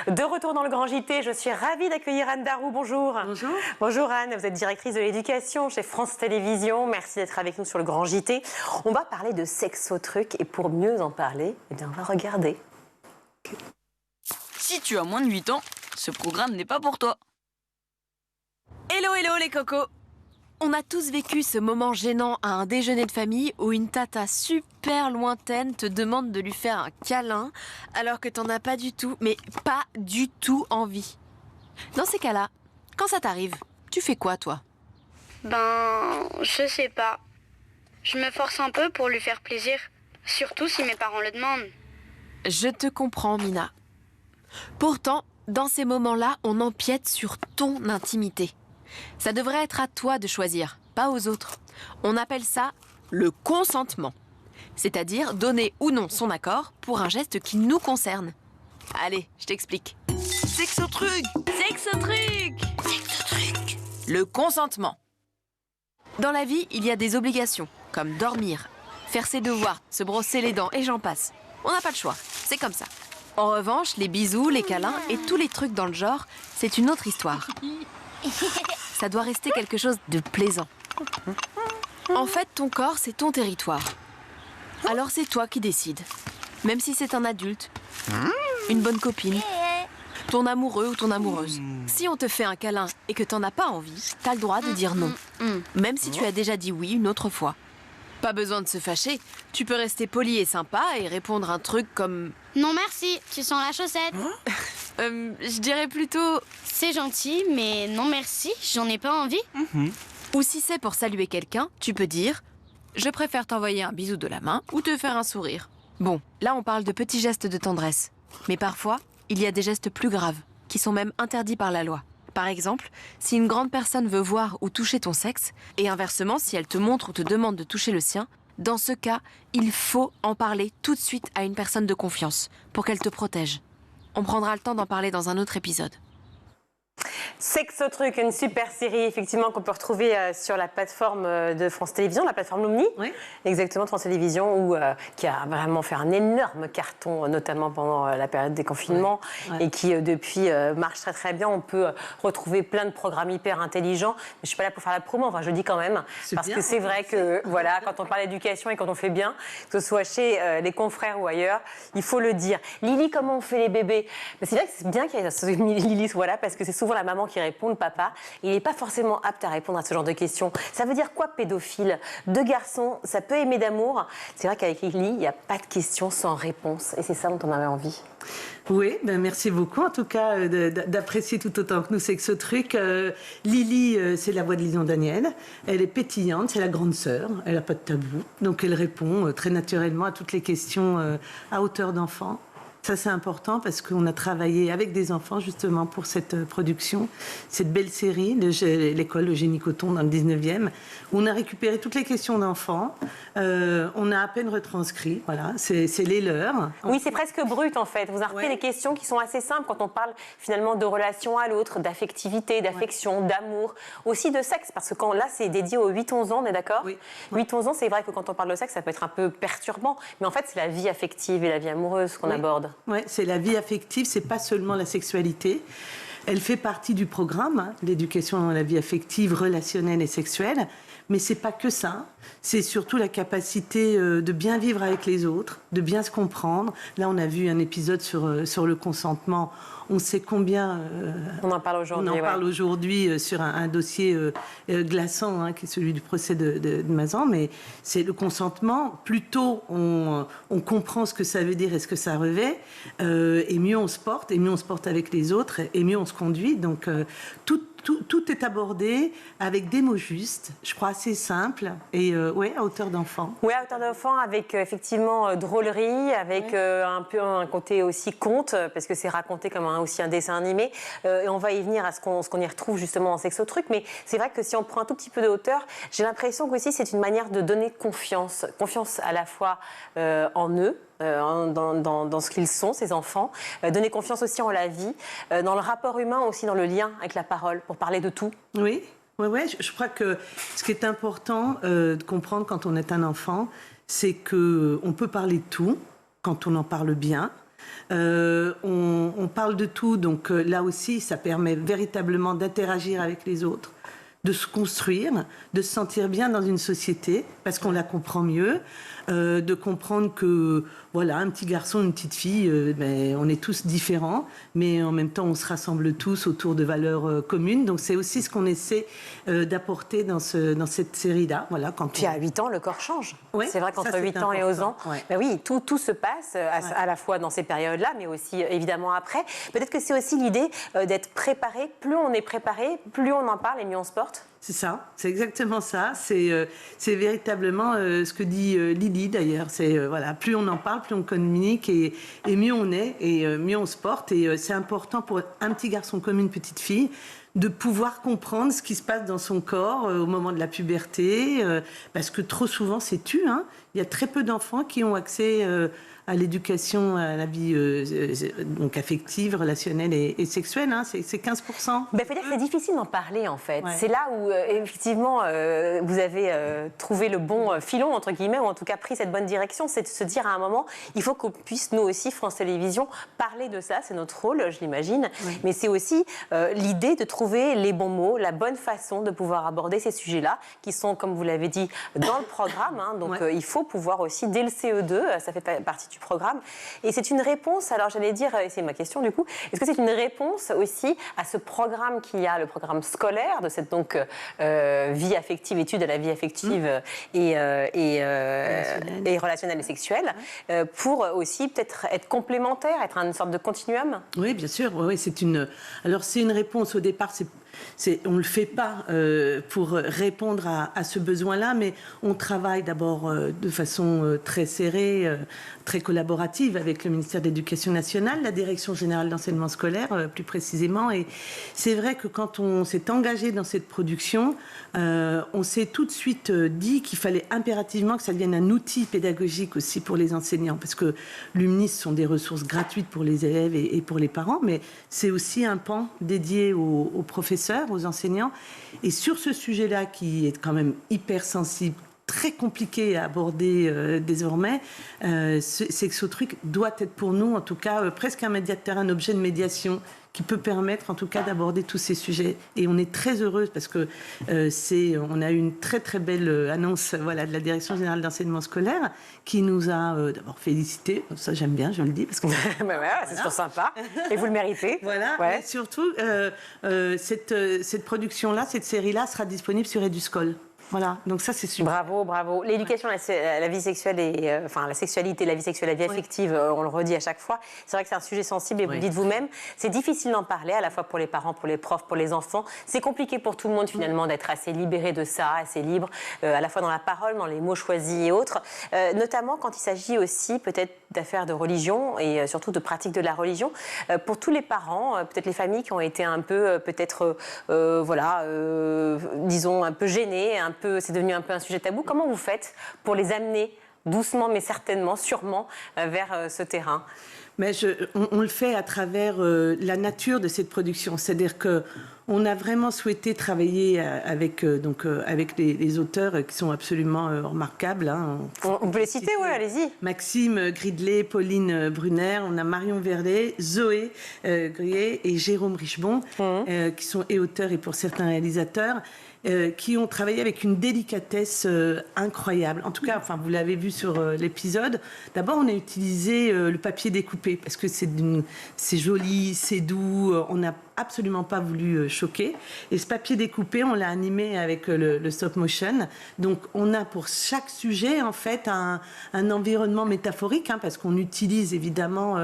De retour dans le Grand JT, je suis ravie d'accueillir Anne Darroux. Bonjour. Bonjour. Bonjour Anne, vous êtes directrice de l'éducation chez France Télévisions. Merci d'être avec nous sur le Grand JT. On va parler de sexotrucs et pour mieux en parler, on va regarder. Si tu as moins de 8 ans, ce programme n'est pas pour toi. Hello, hello les cocos! On a tous vécu ce moment gênant à un déjeuner de famille où une tata super lointaine te demande de lui faire un câlin alors que t'en as pas du tout, mais pas du tout envie. Dans ces cas-là, quand ça t'arrive, tu fais quoi toi? Je sais pas. Je me force un peu pour lui faire plaisir, surtout si mes parents le demandent. Je te comprends, Mina. Pourtant, dans ces moments-là, on empiète sur ton intimité. Ça devrait être à toi de choisir, pas aux autres. On appelle ça le consentement. C'est-à-dire donner ou non son accord pour un geste qui nous concerne. Allez, je t'explique. Sexotruc! Sexotruc! Sexotruc! Le consentement. Dans la vie, il y a des obligations, comme dormir, faire ses devoirs, se brosser les dents et j'en passe. On n'a pas le choix, c'est comme ça. En revanche, les bisous, les câlins et tous les trucs dans le genre, c'est une autre histoire. Ça doit rester quelque chose de plaisant. En fait, ton corps, c'est ton territoire. Alors c'est toi qui décides. Même si c'est un adulte, une bonne copine, ton amoureux ou ton amoureuse. Si on te fait un câlin et que t'en as pas envie, t'as le droit de dire non. Même si tu as déjà dit oui une autre fois. Pas besoin de se fâcher. Tu peux rester poli et sympa et répondre un truc comme... Non merci, tu sens la chaussette. Je dirais plutôt... C'est gentil, mais non merci, j'en ai pas envie. Ou si c'est pour saluer quelqu'un, tu peux dire Je préfère t'envoyer un bisou de la main ou te faire un sourire. Bon, là on parle de petits gestes de tendresse. Mais parfois, il y a des gestes plus graves, qui sont même interdits par la loi. Par exemple, si une grande personne veut voir ou toucher ton sexe, et inversement, si elle te montre ou te demande de toucher le sien, dans ce cas, il faut en parler tout de suite à une personne de confiance, pour qu'elle te protège. On prendra le temps d'en parler dans un autre épisode. Sexotruc, une super série effectivement qu'on peut retrouver sur la plateforme de France Télévisions, la plateforme Lumni, exactement de France Télévisions, qui a vraiment fait un énorme carton, notamment pendant la période des confinements, et qui depuis marche très très bien. On peut retrouver plein de programmes hyper intelligents. Mais je suis pas là pour faire la promo, enfin je le dis quand même, parce que c'est vrai que voilà, quand on parle d'éducation et quand on fait bien, que ce soit chez les confrères ou ailleurs, il faut le dire. Lily, comment on fait les bébés? C'est vrai que c'est bien qu'il y ait Lily, voilà, parce que c'est souvent la maman qui répond, le papa, et il n'est pas forcément apte à répondre à ce genre de questions. Ça veut dire quoi, pédophile? Deux garçons, ça peut aimer d'amour. C'est vrai qu'avec Lily, il n'y a pas de questions sans réponse, et c'est ça dont on avait envie. Oui, merci beaucoup en tout cas d'apprécier tout autant que nous Sexotruc. Lily, c'est la voix de Lison Daniel. Elle est pétillante, c'est la grande sœur. Elle n'a pas de tabou, donc elle répond très naturellement à toutes les questions à hauteur d'enfant. Ça, c'est important parce qu'on a travaillé avec des enfants justement pour cette production, cette belle série de l'école de Génie Coton dans le 19e, où on a récupéré toutes les questions d'enfants. On a à peine retranscrit, voilà, c'est les leurs. Oui, c'est presque brut en fait. Vous avez repris des questions qui sont assez simples quand on parle finalement de relation à l'autre, d'affectivité, d'affection, d'amour, aussi de sexe, parce que quand là, c'est dédié aux 8-11 ans, on est d'accord? 8-11 ans, c'est vrai que quand on parle de sexe, ça peut être un peu perturbant, mais en fait, c'est la vie affective et la vie amoureuse qu'on aborde. Oui, c'est la vie affective, c'est pas seulement la sexualité. Elle fait partie du programme, l'éducation dans la vie affective, relationnelle et sexuelle. Mais c'est pas que ça. C'est surtout la capacité de bien vivre avec les autres, de bien se comprendre. Là, on a vu un épisode sur le consentement. On sait combien... on en parle aujourd'hui. On en parle aujourd'hui sur un dossier glaçant, hein, qui est celui du procès de Mazan. Mais c'est le consentement. Plus tôt on comprend ce que ça veut dire et ce que ça revêt, et mieux on se porte, et mieux on se porte avec les autres, et mieux on se conduit. Donc, tout est abordé avec des mots justes, je crois assez simples, et à hauteur d'enfant. Oui, à hauteur d'enfant, avec effectivement drôlerie, avec un peu un côté aussi conte, parce que c'est raconté comme aussi un dessin animé. Et on va y venir à ce qu'on y retrouve justement en Sexotruc. Mais c'est vrai que si on prend un tout petit peu de hauteur, j'ai l'impression qu'aussi c'est une manière de donner confiance. Confiance à la fois en eux, dans ce qu'ils sont, ces enfants, donner confiance aussi en la vie, dans le rapport humain aussi, dans le lien avec la parole, pour parler de tout. Oui, je crois que ce qui est important de comprendre quand on est un enfant, c'est qu'on peut parler de tout quand on en parle bien. On parle de tout, donc là aussi, ça permet véritablement d'interagir avec les autres, de se construire, de se sentir bien dans une société, parce qu'on la comprend mieux, de comprendre que, voilà, un petit garçon, une petite fille, on est tous différents, mais en même temps, on se rassemble tous autour de valeurs communes. Donc, c'est aussi ce qu'on essaie d'apporter dans cette série-là. Voilà, Puis à 8 ans, le corps change. C'est vrai qu'entre 8 ans et 11 ans, oui, tout se passe à la fois dans ces périodes-là, mais aussi évidemment après. Peut-être que c'est aussi l'idée d'être préparé. Plus on est préparé, plus on en parle et mieux on se porte. C'est ça, c'est exactement ça. C'est véritablement ce que dit Lily d'ailleurs. C'est voilà, plus on en parle, plus on communique et mieux on est et mieux on se porte. Et c'est important pour un petit garçon comme une petite fille de pouvoir comprendre ce qui se passe dans son corps au moment de la puberté, parce que trop souvent c'est tu. Hein. Il y a très peu d'enfants qui ont accès à l'éducation, à la vie donc affective, relationnelle et sexuelle. Hein, c'est 15%. Il faut dire que c'est difficile d'en parler, en fait. Ouais. C'est là où, effectivement, vous avez trouvé le bon filon, entre guillemets, ou en tout cas pris cette bonne direction. C'est de se dire à un moment, il faut qu'on puisse, nous aussi, France Télévisions, parler de ça. C'est notre rôle, je l'imagine. Oui. Mais c'est aussi l'idée de trouver les bons mots, la bonne façon de pouvoir aborder ces sujets-là, qui sont, comme vous l'avez dit, dans le programme. Hein, donc, il faut pouvoir aussi, dès le CE2, ça fait partie du programme. Et c'est une réponse, alors j'allais dire, et c'est ma question du coup, est-ce que c'est une réponse aussi à ce programme qu'il y a, le programme scolaire de cette donc vie affective, étude à la vie affective et relationnelle et sexuelle, pour aussi peut-être être complémentaire, être une sorte de continuum? Oui, bien sûr. Oui, c'est une réponse au départ, on ne le fait pas pour répondre à ce besoin-là, mais on travaille d'abord de façon très serrée, très collaborative avec le ministère de l'Éducation nationale, la Direction générale d'enseignement scolaire plus précisément. Et c'est vrai que quand on s'est engagé dans cette production, on s'est tout de suite dit qu'il fallait impérativement que ça devienne un outil pédagogique aussi pour les enseignants, parce que l'UMNIS sont des ressources gratuites pour les élèves et pour les parents, mais c'est aussi un pan dédié aux professeurs, aux enseignants. Et sur ce sujet-là, qui est quand même hyper sensible, très compliqué à aborder désormais, Sexotruc doit être pour nous, en tout cas, presque un médiateur, un objet de médiation qui peut permettre, en tout cas, d'aborder tous ces sujets. Et on est très heureuse parce que on a eu une très très belle annonce, voilà, de la Direction générale d'enseignement scolaire qui nous a d'abord félicité. Ça, j'aime bien, je le dis, parce que c'est toujours sympa. Et vous le méritez. Voilà. Ouais. Et surtout, cette production-là, cette série-là, sera disponible sur Eduscol. Voilà, donc ça c'est super. Bravo. L'éducation à la vie sexuelle et la sexualité, la vie sexuelle, la vie affective, on le redit à chaque fois. C'est vrai que c'est un sujet sensible et vous le dites vous-même. C'est difficile d'en parler, à la fois pour les parents, pour les profs, pour les enfants. C'est compliqué pour tout le monde finalement d'être assez libéré de ça, assez libre, à la fois dans la parole, dans les mots choisis et autres. Notamment quand il s'agit aussi peut-être d'affaires de religion et surtout de pratiques de la religion. Pour tous les parents, peut-être les familles qui ont été un peu, disons un peu gênées, c'est devenu un peu un sujet tabou. Comment vous faites pour les amener doucement, mais certainement, sûrement, vers ce terrain ? Mais on le fait à travers la nature de cette production. C'est-à-dire qu'on a vraiment souhaité travailler avec les auteurs qui sont absolument remarquables. Hein. On peut les citer, oui, allez-y. Maxime Gridley, Pauline Brunner, on a Marion Verlet, Zoé Gruyer et Jérôme Richebon, qui sont et auteurs et pour certains réalisateurs. Qui ont travaillé avec une délicatesse incroyable. En tout cas, vous l'avez vu sur l'épisode. D'abord, on a utilisé le papier découpé parce que c'est joli, c'est doux. On n'a absolument pas voulu choquer. Et ce papier découpé, on l'a animé avec le stop motion. Donc, on a pour chaque sujet, en fait, un environnement métaphorique, hein, parce qu'on utilise évidemment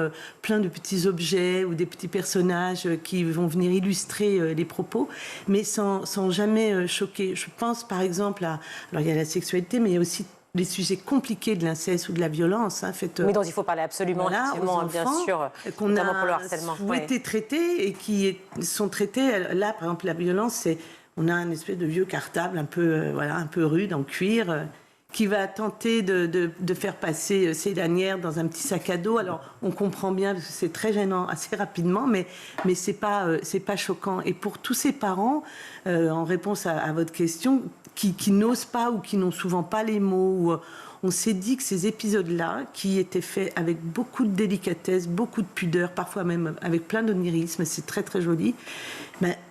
plein de petits objets ou des petits personnages qui vont venir illustrer les propos, mais sans jamais choquer. Je pense, par exemple, alors il y a la sexualité, mais il y a aussi les sujets compliqués de l'inceste ou de la violence. Hein, oui, dont il faut parler absolument, effectivement, bien sûr, notamment pour le harcèlement. Qu'on a souhaité traiter et qui sont traités. Là, par exemple, la violence, on a un espèce de vieux cartable un peu rude, en cuir, qui va tenter de faire passer ses lanières dans un petit sac à dos. Alors, on comprend bien, parce que c'est très gênant assez rapidement, mais c'est pas choquant. Et pour tous ces parents, en réponse à votre question, qui n'osent pas ou qui n'ont souvent pas les mots, on s'est dit que ces épisodes-là, qui étaient faits avec beaucoup de délicatesse, beaucoup de pudeur, parfois même avec plein d'onirisme, c'est très très joli,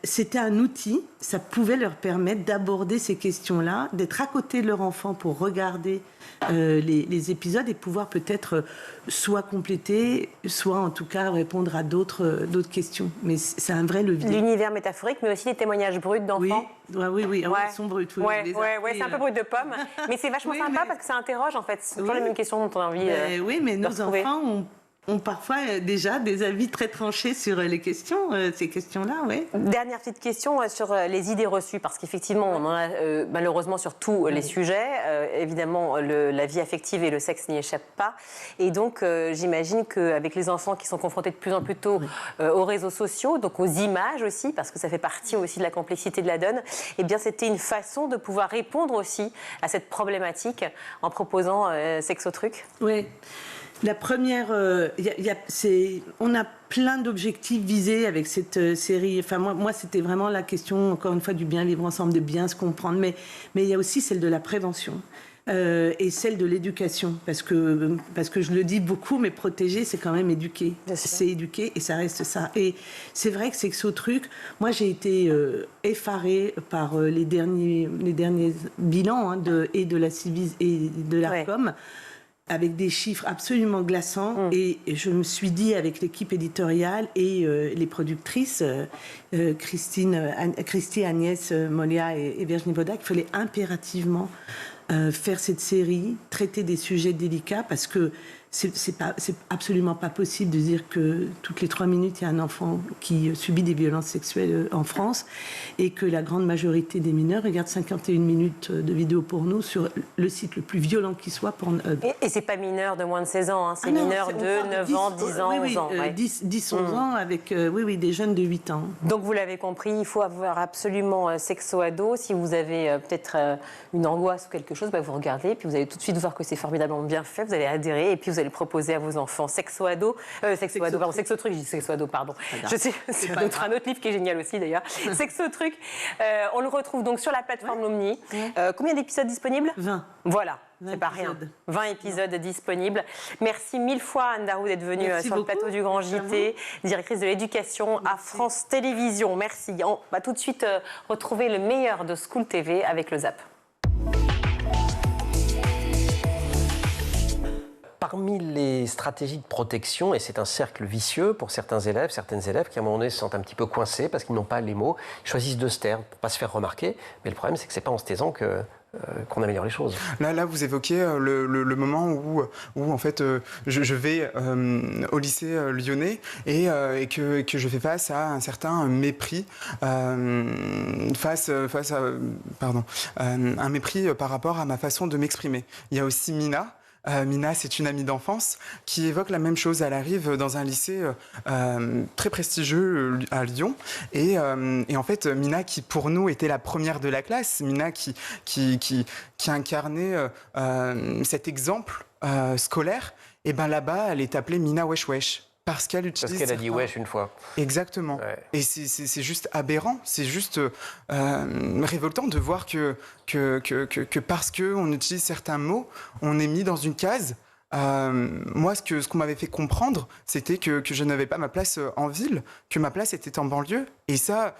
c'était un outil, ça pouvait leur permettre d'aborder ces questions-là, d'être à côté de leur enfant pour regarder les épisodes et pouvoir peut-être soit compléter, soit en tout cas répondre à d'autres questions. Mais c'est un vrai levier. L'univers métaphorique, mais aussi les témoignages bruts d'enfants. Oui, ouais. Ils sont bruts. C'est un peu brut de pomme, mais c'est vachement sympa parce que ça interroge en fait. C'est toujours les mêmes questions dont on a envie mais nos retrouver. Enfants ont parfois déjà des avis très tranchés sur les questions, ces questions-là, oui. Dernière petite question sur les idées reçues, parce qu'effectivement, on en a malheureusement sur tous les sujets. Évidemment, la vie affective et le sexe n'y échappent pas. Et donc, j'imagine qu'avec les enfants qui sont confrontés de plus en plus tôt aux réseaux sociaux, donc aux images aussi, parce que ça fait partie aussi de la complexité de la donne, eh bien, c'était une façon de pouvoir répondre aussi à cette problématique en proposant Sexotruc. Oui. La première, on a plein d'objectifs visés avec cette série. Enfin, moi, c'était vraiment la question, encore une fois, du bien vivre ensemble, de bien se comprendre. Mais il y a aussi celle de la prévention et celle de l'éducation. Parce que je le dis beaucoup, mais protéger, c'est quand même éduquer. C'est éduquer et ça reste ça. Et c'est vrai que Sexotruc, moi, j'ai été effarée par les derniers bilans et de la Civis et de l'Arcom. Avec des chiffres absolument glaçants. Et je me suis dit, avec l'équipe éditoriale et les productrices, Christy, Agnès Molia et Virginie Boda, qu'il fallait impérativement faire cette série, traiter des sujets délicats, parce que c'est absolument pas possible de dire que toutes les 3 minutes, il y a un enfant qui subit des violences sexuelles en France et que la grande majorité des mineurs regardent 51 minutes de vidéos porno sur le site le plus violent qui soit. Et c'est pas mineurs de moins de 16 ans, hein, c'est mineurs de 9 ans, 10 ans, 11 ans. 10, 11 ans avec des jeunes de 8 ans. Donc vous l'avez compris, il faut avoir absolument Sexo-Ado. Si vous avez peut-être une angoisse ou quelque chose, vous regardez, puis vous allez tout de suite voir que c'est formidablement bien fait, vous allez adhérer et puis vous allez le proposer à vos enfants. Sexo-Ado, Sexo-Truc, je dis Sexo-Ado, pardon. C'est un autre livre qui est génial aussi d'ailleurs. Sexo-Truc, on le retrouve donc sur la plateforme Omni. Combien d'épisodes disponibles ? 20. Voilà. C'est pas rien. 20 épisodes disponibles. Merci 1000 fois, Anne Darroux, d'être venue sur le plateau du Grand JT, directrice de l'éducation à France Télévisions. Merci. On va tout de suite retrouver le meilleur de School TV avec le Zap. Parmi les stratégies de protection, et c'est un cercle vicieux pour certaines élèves qui à un moment donné se sentent un petit peu coincés parce qu'ils n'ont pas les mots, ils choisissent de se taire pour ne pas se faire remarquer. Mais le problème, c'est que ce n'est pas en se taisant qu'on améliore les choses. Là, vous évoquez le moment où en fait, je vais au lycée lyonnais et que je fais face à un certain mépris face à un mépris par rapport à ma façon de m'exprimer. Il y a aussi Mina. Mina, c'est une amie d'enfance qui évoque la même chose. Elle arrive dans un lycée très prestigieux à Lyon. Et en fait, Mina, qui pour nous était la première de la classe, Mina qui incarnait cet exemple scolaire, et ben là-bas, elle est appelée Mina Wesh Wesh. Parce qu'elle a dit wesh une fois. Exactement. Ouais. Et c'est juste aberrant, c'est juste révoltant de voir que parce qu'on utilise certains mots, on est mis dans une case. Moi, ce qu'on m'avait fait comprendre, c'était que je n'avais pas ma place en ville, que ma place était en banlieue. Et ça...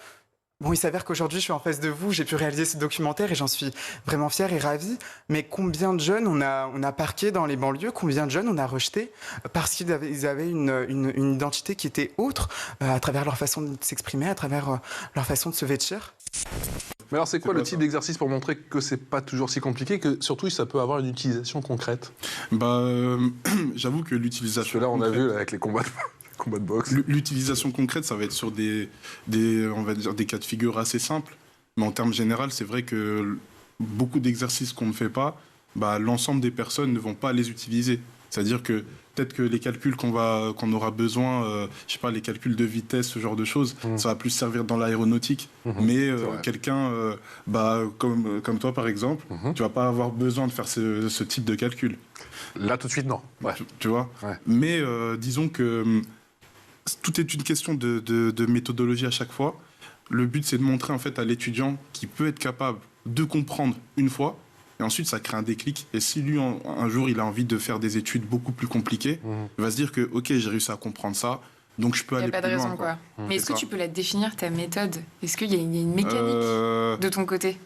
Bon, il s'avère qu'aujourd'hui, je suis en face de vous, j'ai pu réaliser ce documentaire et j'en suis vraiment fière et ravie. Mais combien de jeunes on a parqués dans les banlieues, combien de jeunes on a rejetés parce qu'ils avaient une identité qui était autre à travers leur façon de s'exprimer, à travers leur façon de se vêtir. Mais alors, c'est quoi le type d'exercice pour montrer que c'est pas toujours si compliqué, que surtout ça peut avoir une utilisation concrète ? J'avoue que l'utilisation. Parce que là, on a vu avec les combats de boxe. L'utilisation concrète, ça va être sur on va dire des cas de figure assez simples. Mais en termes généraux, c'est vrai que beaucoup d'exercices qu'on ne fait pas, l'ensemble des personnes ne vont pas les utiliser. C'est-à-dire que peut-être que les calculs qu'on aura besoin, je sais pas, les calculs de vitesse, ce genre de choses, ça va plus servir dans l'aéronautique. Mais quelqu'un, comme toi par exemple, tu vas pas avoir besoin de faire ce type de calcul. Là, tout de suite, non. Ouais. Tu vois. Ouais. Mais disons que tout est une question de méthodologie à chaque fois. Le but, c'est de montrer en fait à l'étudiant qui peut être capable de comprendre une fois, et ensuite ça crée un déclic. Et si lui, un jour, il a envie de faire des études beaucoup plus compliquées, il va se dire que ok, j'ai réussi à comprendre ça, donc je peux aller plus loin. Il n'y a pas de raison, quoi. Mais est-ce que tu peux la définir, ta méthode ? Est-ce qu'il y a une mécanique de ton côté ?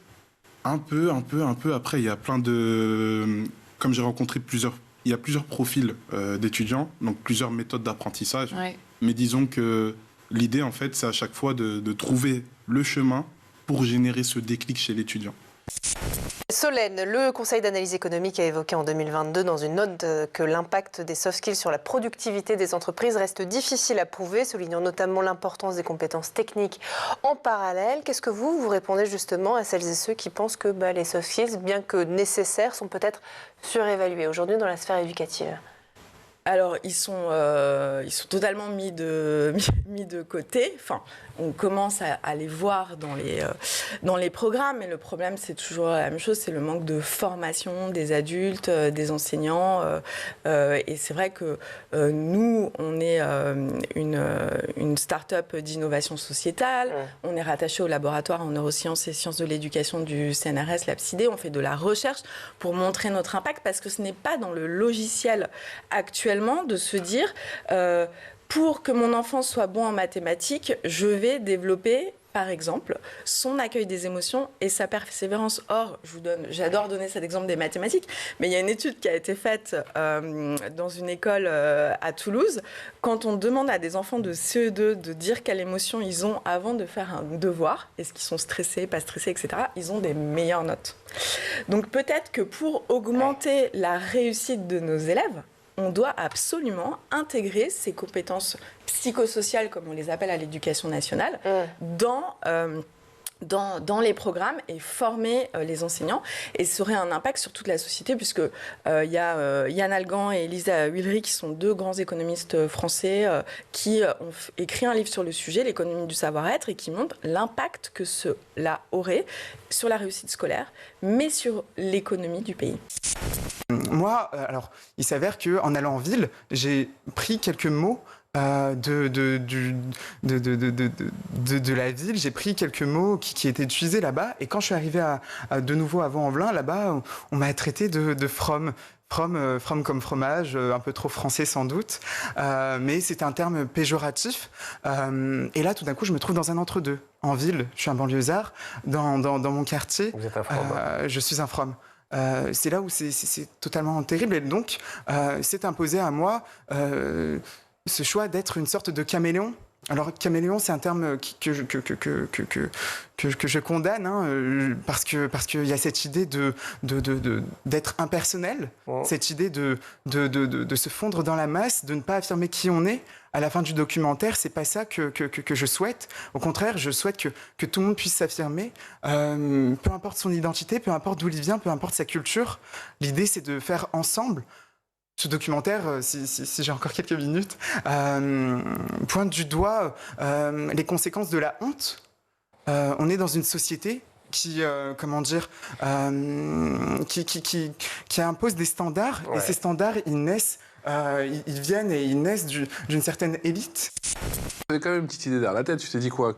Un peu. Après, il y a plein de... Comme j'ai rencontré il y a plusieurs profils d'étudiants, donc plusieurs méthodes d'apprentissage. Ouais. Mais disons que l'idée, en fait, c'est à chaque fois de trouver le chemin pour générer ce déclic chez l'étudiant. Solène, le Conseil d'analyse économique a évoqué en 2022 dans une note que l'impact des soft skills sur la productivité des entreprises reste difficile à prouver, soulignant notamment l'importance des compétences techniques en parallèle. Qu'est-ce que vous répondez justement à celles et ceux qui pensent que les soft skills, bien que nécessaires, sont peut-être surévalués aujourd'hui dans la sphère éducative ? Alors, ils sont totalement mis de côté. Enfin, on commence à les voir dans les programmes, mais le problème, c'est toujours la même chose, c'est le manque de formation des adultes, des enseignants. Et c'est vrai que nous, on est une start-up d'innovation sociétale. On est rattaché au laboratoire en neurosciences et sciences de l'éducation du CNRS, l'APSIDE. On fait de la recherche pour montrer notre impact, parce que ce n'est pas dans le logiciel actuel de se dire pour que mon enfant soit bon en mathématiques, je vais développer par exemple son accueil des émotions et sa persévérance. Or, j'adore donner cet exemple des mathématiques, mais il y a une étude qui a été faite dans une école à Toulouse. Quand on demande à des enfants de CE2 de dire quelle émotion ils ont avant de faire un devoir, est-ce qu'ils sont stressés, pas stressés, etc., ils ont des meilleures notes. Donc peut-être que pour augmenter la réussite de nos élèves, on doit absolument intégrer ces compétences psychosociales, comme on les appelle à l'éducation nationale, dans les programmes et former les enseignants. Et ça aurait un impact sur toute la société, puisque il y a Yann Algan et Elisa Huillery, qui sont deux grands économistes français qui ont écrit un livre sur le sujet, l'économie du savoir-être, et qui montrent l'impact que cela aurait sur la réussite scolaire, mais sur l'économie du pays. Moi, alors, il s'avère qu'en allant en ville, j'ai pris quelques mots de la ville, j'ai pris quelques mots qui étaient utilisés là-bas, et quand je suis arrivé de nouveau à Vaux-en-Velin, là-bas, on m'a traité de from comme fromage, un peu trop français sans doute, mais c'était un terme péjoratif. Et là, tout d'un coup, je me trouve dans un entre-deux. En ville, je suis un banlieusard, dans mon quartier, vous êtes un from. Je suis un from. C'est là où c'est totalement terrible, et donc c'est imposé à moi ce choix d'être une sorte de caméléon. Alors, caméléon, c'est un terme que je condamne, hein, parce qu'il y a cette idée d'être impersonnel, cette idée de se fondre dans la masse, de ne pas affirmer qui on est. À la fin du documentaire, c'est pas ça que je souhaite. Au contraire, je souhaite que tout le monde puisse s'affirmer, peu importe son identité, peu importe d'où il vient, peu importe sa culture. L'idée, c'est de faire ensemble. Ce documentaire, si j'ai encore quelques minutes, pointe du doigt les conséquences de la honte. On est dans une société qui impose des standards, et ces standards, ils naissent, ils viennent et ils naissent d'une certaine élite. Tu avais quand même une petite idée derrière la tête, tu t'es dit quoi?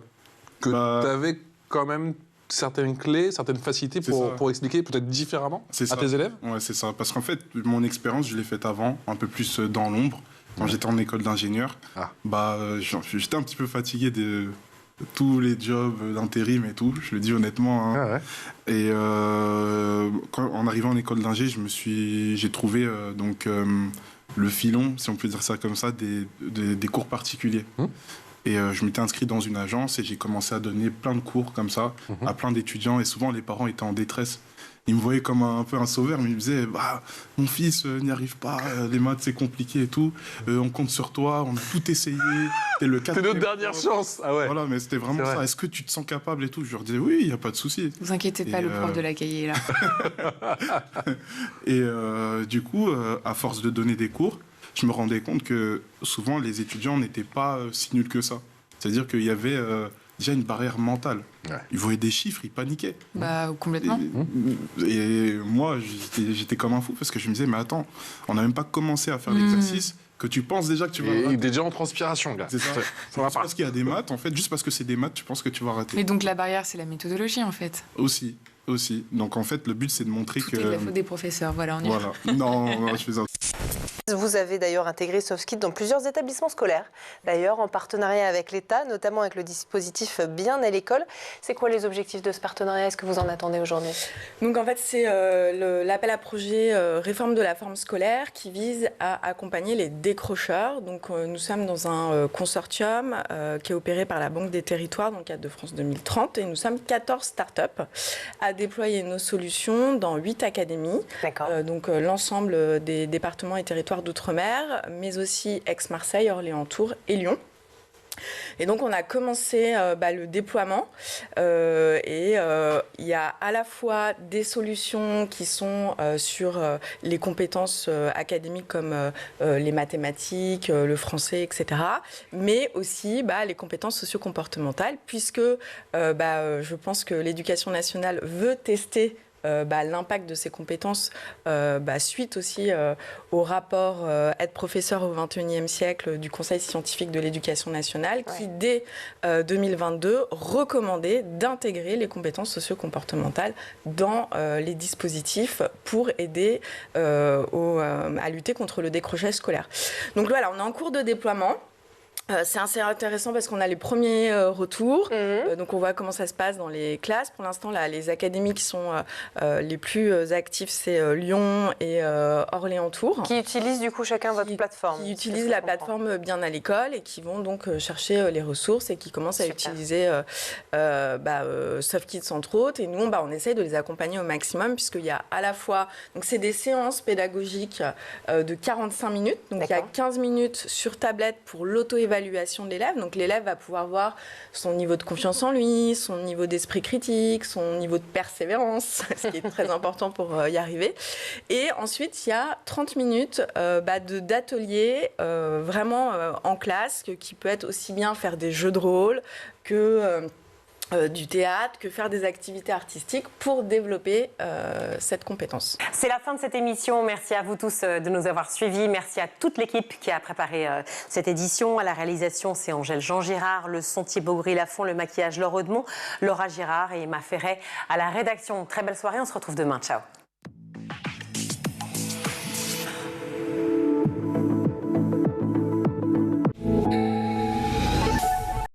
Que tu avais quand même certaines clés, certaines facilités pour expliquer peut-être différemment à tes élèves? Ouais, c'est ça. Parce qu'en fait, mon expérience, je l'ai faite avant, un peu plus dans l'ombre. Quand j'étais en école d'ingénieur, j'étais un petit peu fatigué de tous les jobs d'intérim et tout, je le dis honnêtement. Hein. Et en arrivant en école d'ingé, j'ai trouvé le filon, si on peut dire ça comme ça, des cours particuliers. Et je m'étais inscrit dans une agence et j'ai commencé à donner plein de cours comme ça à plein d'étudiants. Et souvent, les parents étaient en détresse. Ils me voyaient comme un peu un sauveur, mais ils me disaient mon fils n'y arrive pas, les maths c'est compliqué et tout. On compte sur toi, on a tout essayé. T'es notre dernière chance. Ah ouais. Voilà, mais c'était vraiment ça. Est-ce que tu te sens capable et tout? Je leur disais oui, il n'y a pas de souci. Vous inquiétez pas, le prof de la cahier là. Et du coup, à force de donner des cours, je me rendais compte que souvent les étudiants n'étaient pas si nuls que ça. C'est-à-dire qu'il y avait déjà une barrière mentale. Ils voyaient des chiffres, ils paniquaient. Complètement. Et moi, j'étais comme un fou parce que je me disais, mais attends, on n'a même pas commencé à faire l'exercice que tu penses déjà que tu vas rater. Il est déjà en transpiration, gars. C'est ça. Juste parce qu'il y a des maths, en fait, juste parce que c'est des maths, tu penses que tu vas rater. Mais donc la barrière, c'est la méthodologie, en fait. Aussi. Donc en fait, le but, c'est de montrer que... Tout est de la faute des professeurs, voilà, on y va. Non, je fais ça. Vous avez d'ailleurs intégré SoftKids dans plusieurs établissements scolaires, d'ailleurs en partenariat avec l'État, notamment avec le dispositif Bien à l'école. C'est quoi les objectifs de ce partenariat? Est-ce que vous en attendez aujourd'hui? Donc en fait, c'est l'appel à projet réforme de la forme scolaire qui vise à accompagner les décrocheurs. Donc nous sommes dans un consortium qui est opéré par la Banque des Territoires dans le cadre de France 2030 et nous sommes 14 startups à déployer nos solutions dans 8 académies. Donc l'ensemble des départements et territoires d'outre-mer, mais aussi Aix-Marseille, Orléans-Tours et Lyon. Et donc on a commencé le déploiement et il y a à la fois des solutions qui sont sur les compétences académiques comme les mathématiques, le français, etc. Mais aussi les compétences socio-comportementales puisque je pense que l'éducation nationale veut tester l'impact de ces compétences suite aussi au rapport Être professeur au XXIe siècle du Conseil scientifique de l'éducation nationale qui, dès 2022, recommandait d'intégrer les compétences socio-comportementales dans les dispositifs pour aider à lutter contre le décrochage scolaire. Donc voilà, on est en cours de déploiement. C'est assez intéressant parce qu'on a les premiers retours. Donc, on voit comment ça se passe dans les classes. Pour l'instant, là, les académies qui sont les plus actifs, c'est Lyon et Orléans-Tours. Qui utilisent du coup chacun votre plateforme. Qui utilisent la plateforme Bien à l'école et qui vont donc chercher les ressources et qui commencent à utiliser SoftKids entre autres. Et nous, on essaye de les accompagner au maximum puisqu'il y a à la fois... Donc, c'est des séances pédagogiques de 45 minutes. Donc, il y a 15 minutes sur tablette pour l'auto-évaluation de l'élève. Donc l'élève va pouvoir voir son niveau de confiance en lui, son niveau d'esprit critique, son niveau de persévérance, ce qui est très important pour y arriver. Et ensuite, il y a 30 minutes d'atelier vraiment en classe, qui peut être aussi bien faire des jeux de rôle que... du théâtre, que faire des activités artistiques pour développer cette compétence. C'est la fin de cette émission. Merci à vous tous de nous avoir suivis. Merci à toute l'équipe qui a préparé cette édition. À la réalisation, c'est Angèle Jean-Girard, le son Thibaut Gris-Lafont, le maquillage Laure Audemont, Laura Girard et Emma Ferret à la rédaction. Très belle soirée, on se retrouve demain. Ciao.